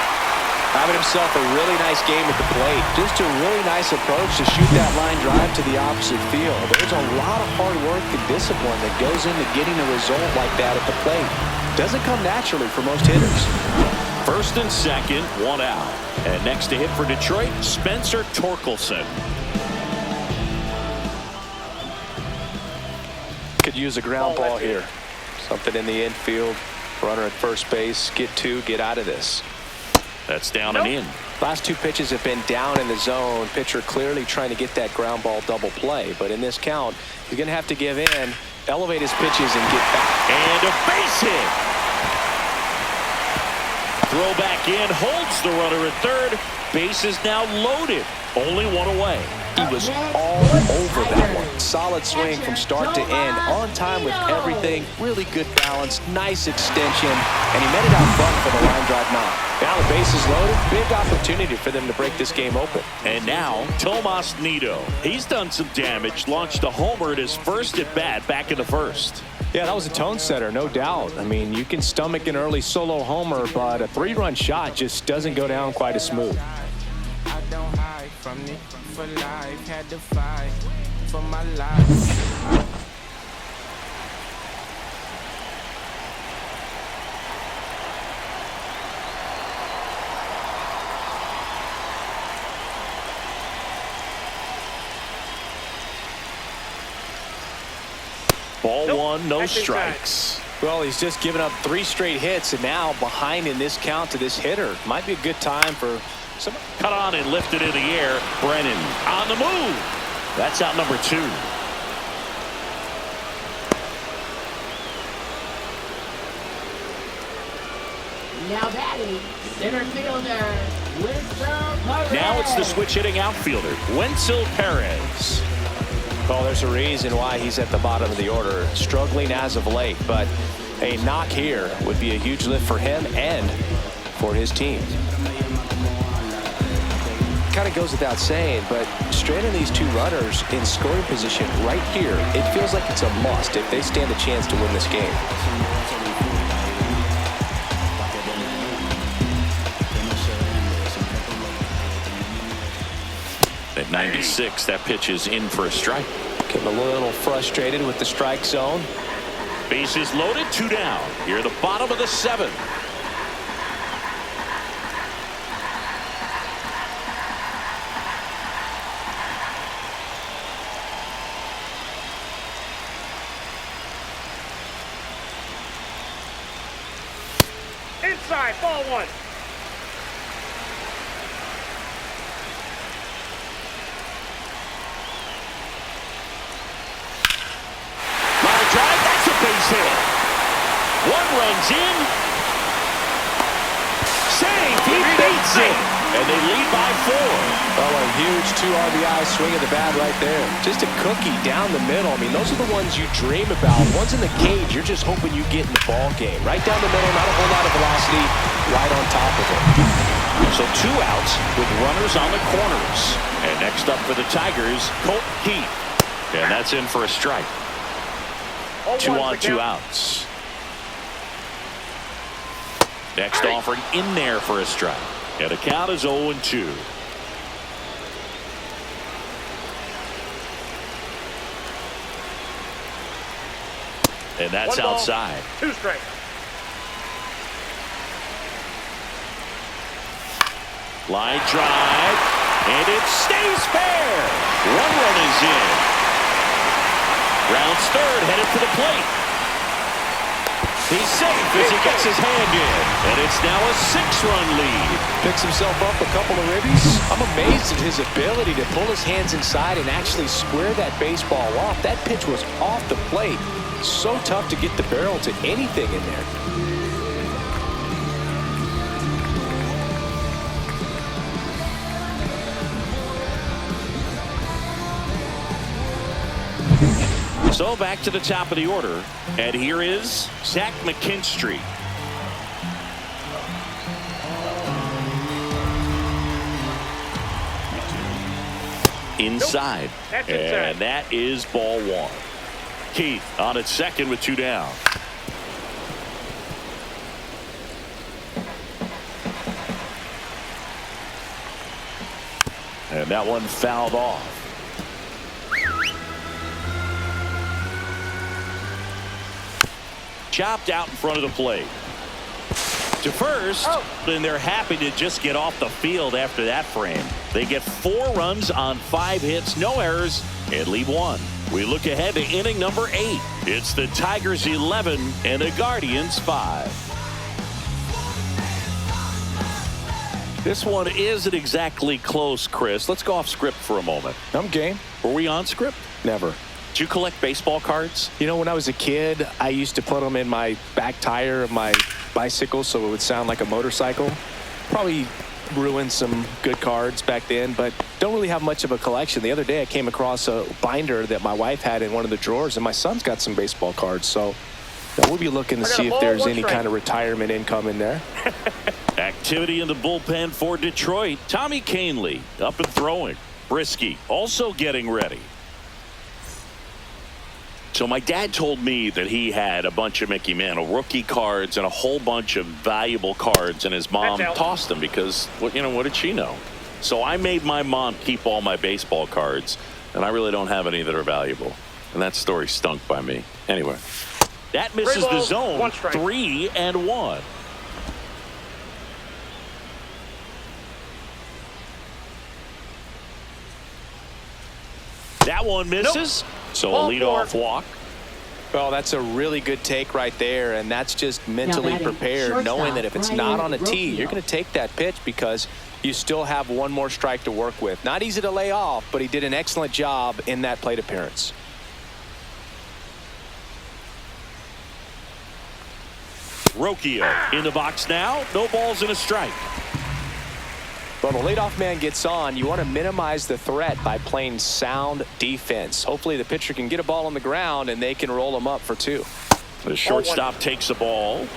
Having himself a really nice game at the plate. Just a really nice approach to shoot that line drive to the opposite field. There's a lot of hard work and discipline that goes into getting a result like that at the plate. Doesn't come naturally for most hitters. First and second, 1 out. And next to hit for Detroit, Spencer Torkelson. Could use a ground ball here. Something in the infield. Runner at first base. Get 2, get out of this. That's down and in. Last 2 pitches have been down in the zone. Pitcher clearly trying to get that ground ball double play. But in this count, you're going to have to give in, elevate his pitches, and get back. And a base hit. Throw back in, holds the runner at third. Base is now loaded. Only 1 away. He was all over that one. Solid swing from start to end. On time with everything. Really good balance. Nice extension. And he met it out front for the line drive knock. Now the base is loaded. Big opportunity for them to break this game open. And now, Tomas Nido. He's done some damage. Launched a homer at his first at bat back in the first. Yeah, that was a tone setter, no doubt. I mean, you can stomach an early solo homer, but a 3-run shot just doesn't go down quite as smooth. I don't hide from it for life, had to fight for my life. Ball 1, no strikes. Well, he's just given up 3 straight hits, and now behind in this count to this hitter. Might be a good time for some. Cut on and lifted in the air. Brennan on the move. That's out number 2. Now batting, center fielder, Wenzel Perez. Now it's the switch hitting outfielder, Wenzel Perez. Well, there's a reason why he's at the bottom of the order, struggling as of late, but a knock here would be a huge lift for him and for his team. Kind of goes without saying, but straighten these two runners in scoring position right here, it feels like it's a must if they stand a chance to win this game. At 96, that pitch is in for a strike. Getting a little frustrated with the strike zone. Bases loaded, 2 down. Here at the bottom of the 7th. Inside, ball 1. Line drive, that's a base hit. 1 runs in. Saved, he beats it. And they lead by 4. Oh, a huge 2 RBI swing of the bat right there. Just a cookie down the middle. I mean, those are the ones you dream about. Ones in the cage, you're just hoping you get in the ball game. Right down the middle, not a whole lot of velocity, right on top of it. So 2 outs with runners on the corners. And next up for the Tigers, Colt Keith. And that's in for a strike. 2 on, 2 outs. Next offering in there for a strike. And the count is 0-2. And that's 1 ball, outside. 2 strikes. Line drive. And it stays fair. 1 run is in. Rounds third, headed for the plate. He's safe as he gets his hand in. And it's now a 6-run lead. Picks himself up a couple of ribbies. I'm amazed at his ability to pull his hands inside and actually square that baseball off. That pitch was off the plate. So tough to get the barrel to anything in there. So back to the top of the order, and here is Zach McKinstry. Inside, That's inside. and that is ball 1. Keith on at second with 2 down. And that one fouled off. Chopped out in front of the plate. To first, and they're happy to just get off the field after that frame. They get 4 runs on 5 hits, no errors, and leave 1. We look ahead to inning number 8. It's the Tigers 11 and the Guardians 5. This one isn't exactly close, Chris. Let's go off script for a moment. I'm game. Were we on script? Never. Did you collect baseball cards? You know, when I was a kid, I used to put them in my back tire of my bicycle so it would sound like a motorcycle. Probably ruined some good cards back then, but don't really have much of a collection. The other day I came across a binder that my wife had in one of the drawers, and my son's got some baseball cards. So we'll be looking to see if there's any kind of retirement income in there. Activity in the bullpen for Detroit. Tommy Kahnle up and throwing. Brisky also getting ready. So my dad told me that he had a bunch of Mickey Mantle rookie cards and a whole bunch of valuable cards, and his mom tossed them because, what did she know? So I made my mom keep all my baseball cards, and I really don't have any that are valuable. And that story stunk by me. Anyway, that misses the zone. 3-1. That one misses. Nope. So a leadoff walk. Well, that's a really good take right there, and that's just mentally prepared, knowing that if it's not on a tee, you're going to take that pitch because you still have 1 more strike to work with. Not easy to lay off, but he did an excellent job in that plate appearance. Rocchio in the box now. No balls and a strike. Well, the leadoff man gets on. You want to minimize the threat by playing sound defense. Hopefully the pitcher can get a ball on the ground and they can roll him up for 2. The shortstop takes the ball.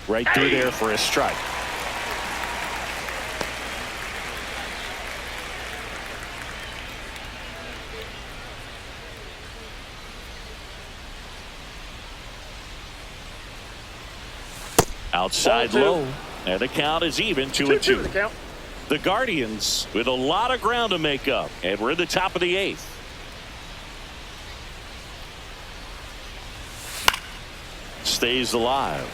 Right through there for a strike. Outside low. And the count is even, 2-2. The Guardians with a lot of ground to make up. And we're in the top of the 8th. Stays alive.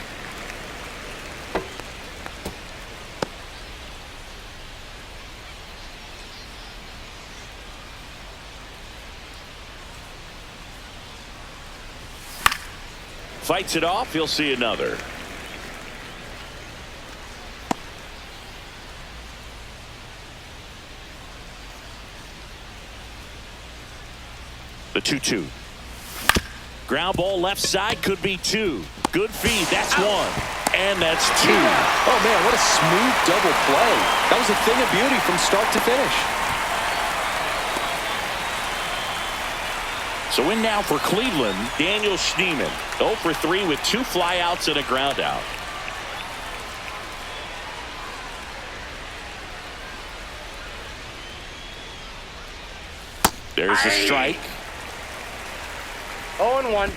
Fights it off. He'll see another. The 2-2. Ground ball left side, could be 2. Good feed. That's 1. And that's 2. Oh, man, what a smooth double play. That was a thing of beauty from start to finish. So in now for Cleveland, Daniel Schneemann. 0 for 3 with 2 flyouts and a ground out. There's a strike. 0-1.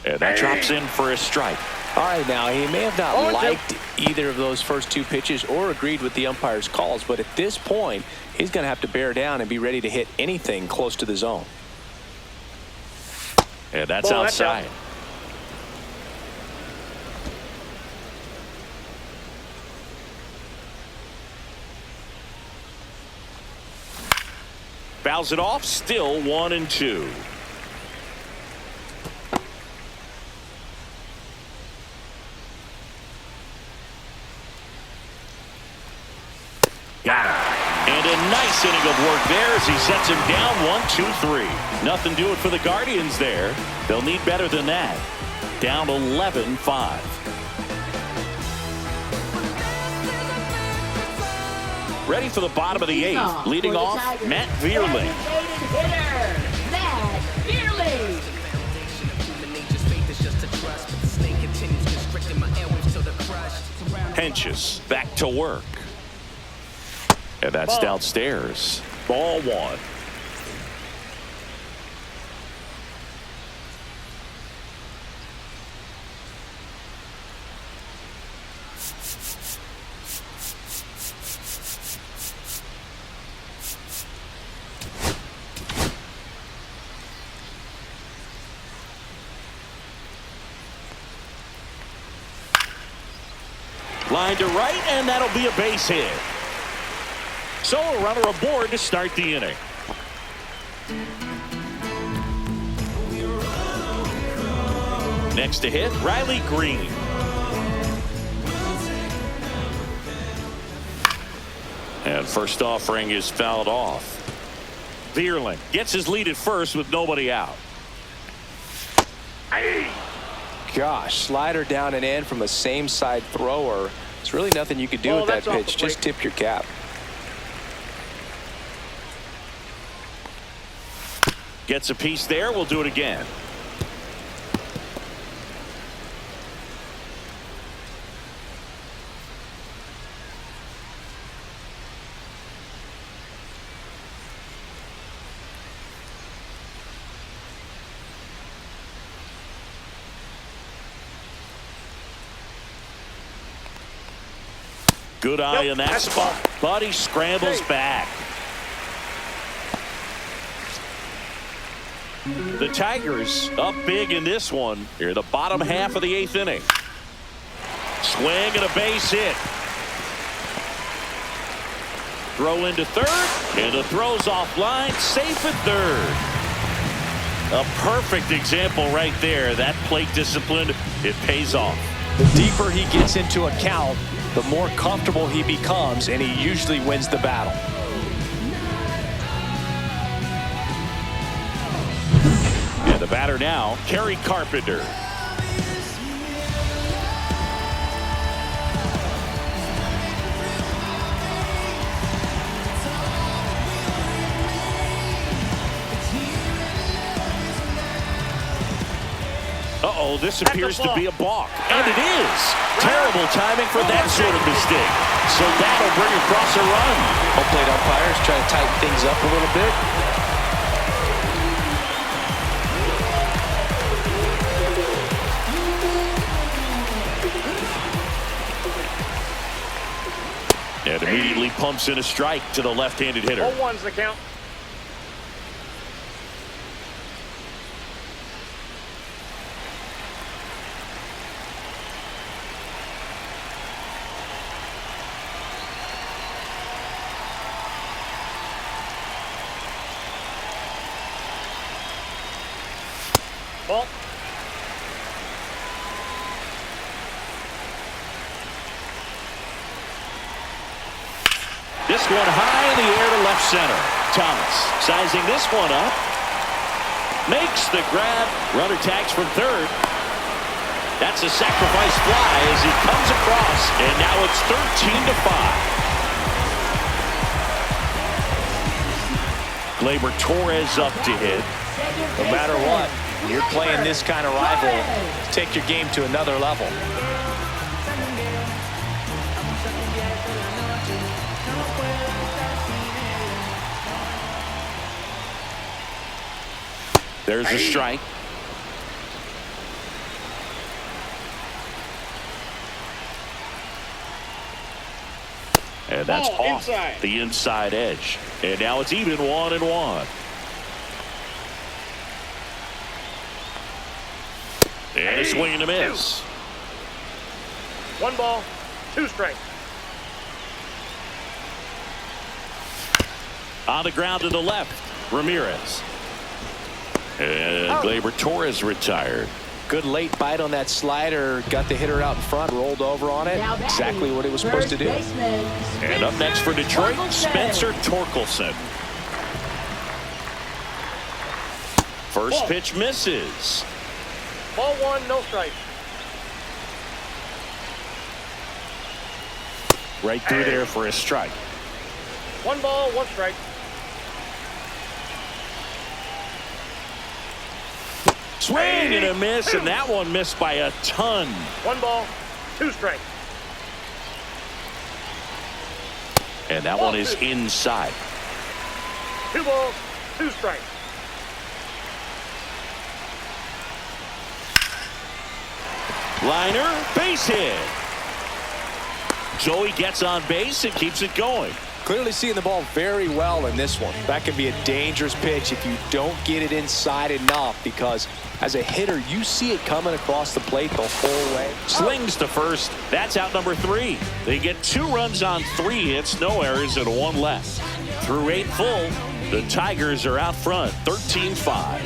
And that drops in for a strike. All right, now, he may have not liked either of those first 2 pitches or agreed with the umpire's calls, but at this point, he's going to have to bear down and be ready to hit anything close to the zone. And that's outside. Fouls it off, still 1-2. Got him. And a nice inning of work there as he sets him down 1-2-3. Nothing doing for the Guardians there. They'll need better than that. Down 11-5. Ready for the bottom of the 8th. Leading off, Matt Vierling. Matt Vierling. Hentges back to work. And that's downstairs. Ball 1. Line to right, and that'll be a base hit. So a runner aboard to start the inning. Next to hit, Riley Green. And first offering is fouled off. Vierling gets his lead at first with nobody out. Gosh, slider down and in from a same side thrower. There's really nothing you could do with that pitch. Just tip your cap. Gets a piece there. We'll do it again. Good eye in that spot. But he scrambles back. The Tigers up big in this one. Here, the bottom half of the 8th inning. Swing and a base hit. Throw into third, and the throw's offline. Safe at third. A perfect example right there. That plate discipline, it pays off. The deeper he gets into a count, the more comfortable he becomes, and he usually wins the battle. And the batter now, Kerry Carpenter. Uh-oh, this appears to be a balk. And it is. Terrible timing for that sort of mistake. So that'll bring across a run. Home plate umpires try to tighten things up a little bit. And immediately pumps in a strike to the left-handed hitter. 0-1's the count. Ball. This one high in the air to left center. Thomas sizing this one up. Makes the grab. Runner tags from third. That's a sacrifice fly as he comes across. And now it's 13-5. Gleyber Torres up to hit. No matter what, when you're playing this kind of rival, take your game to another level. There's a strike. And that's Ball off inside. the inside edge. And now it's even 1-1. And a swing and a miss. 1 ball, 2 strikes. On the ground to the left, Ramirez. And Gleyber Torres retired. Good late bite on that slider. Got the hitter out in front, rolled over on it. Exactly what it was supposed to do. And up next for Detroit, Spencer Torkelson. First pitch misses. Ball 1, no strike. Right through there for a strike. 1 ball, 1 strike. Swing and a miss, and that one missed by a ton. 1 ball, 2 strikes. And that one is inside. 2 balls, 2 strikes. Liner, base hit. Joey gets on base and keeps it going. Clearly seeing the ball very well in this one. That can be a dangerous pitch if you don't get it inside enough, because as a hitter, you see it coming across the plate the whole way. Slings to first. That's out number 3. They get 2 runs on 3 hits, no errors, and 1 left. Through 8 full, the Tigers are out front, 13-5.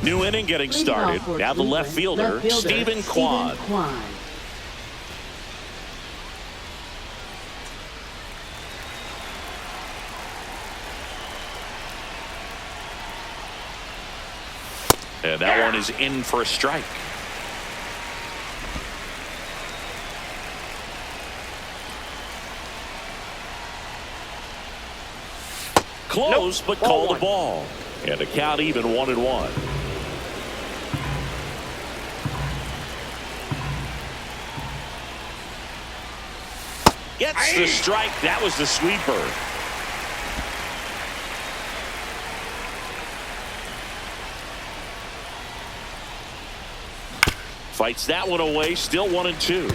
New inning getting started. Now the left fielder, Stephen Kwan. And that one is in for a strike. Close, but called the ball. And the count even 1-1. Gets the strike. That was the sweeper. Fights that one away. Still 1-2.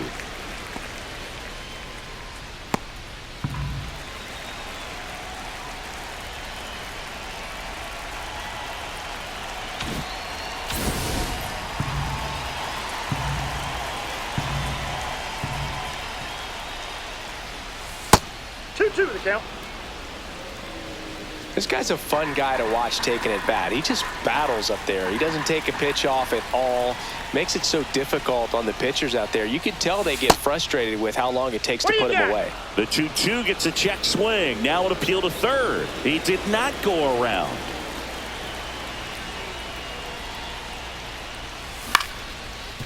To the count. This guy's a fun guy to watch taking at bat. He just battles up there. He doesn't take a pitch off at all. Makes it so difficult on the pitchers out there. You can tell they get frustrated with how long it takes to put him away. The 2-2 gets a check swing. Now an appeal to third. He did not go around.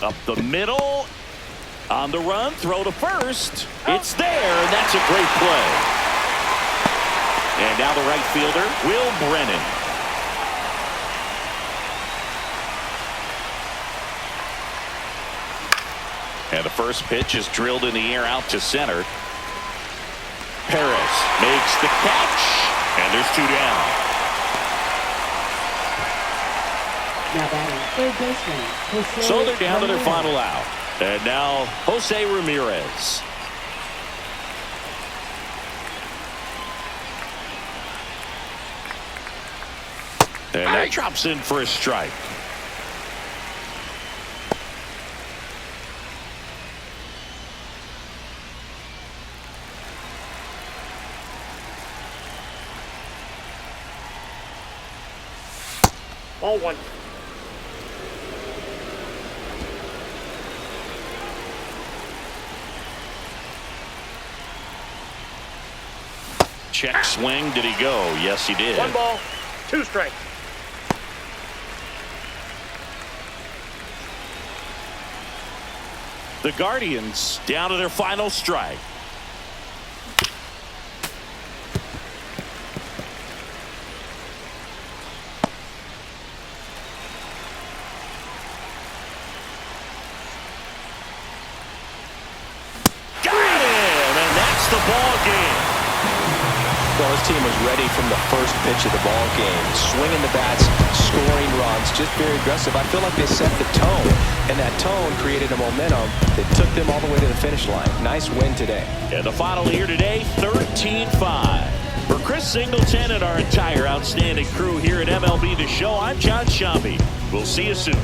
Up the middle. On the run. Throw to first. It's there, and that's a great play. And now the right fielder, Will Brennan. And the first pitch is drilled in the air out to center. Perez makes the catch, and there's 2 down. Now batting third baseman, Jose So they're down to their Ramirez. final out. And now Jose Ramirez. And that drops in for a strike. Ball 1. Check swing. Did he go? Yes, he did. 1 ball, 2 strikes. The Guardians down to their final strike. Got him, and that's the ball game. Well, this team was ready from the first pitch of the ball game. Swinging the bats, scoring runs, just very aggressive. I feel like they set the tone, and that tone created a momentum that took them all the way to the finish line. Nice win today. And the final here today, 13-5. For Chris Singleton and our entire outstanding crew here at MLB The Show, I'm John Shambi. We'll see you soon.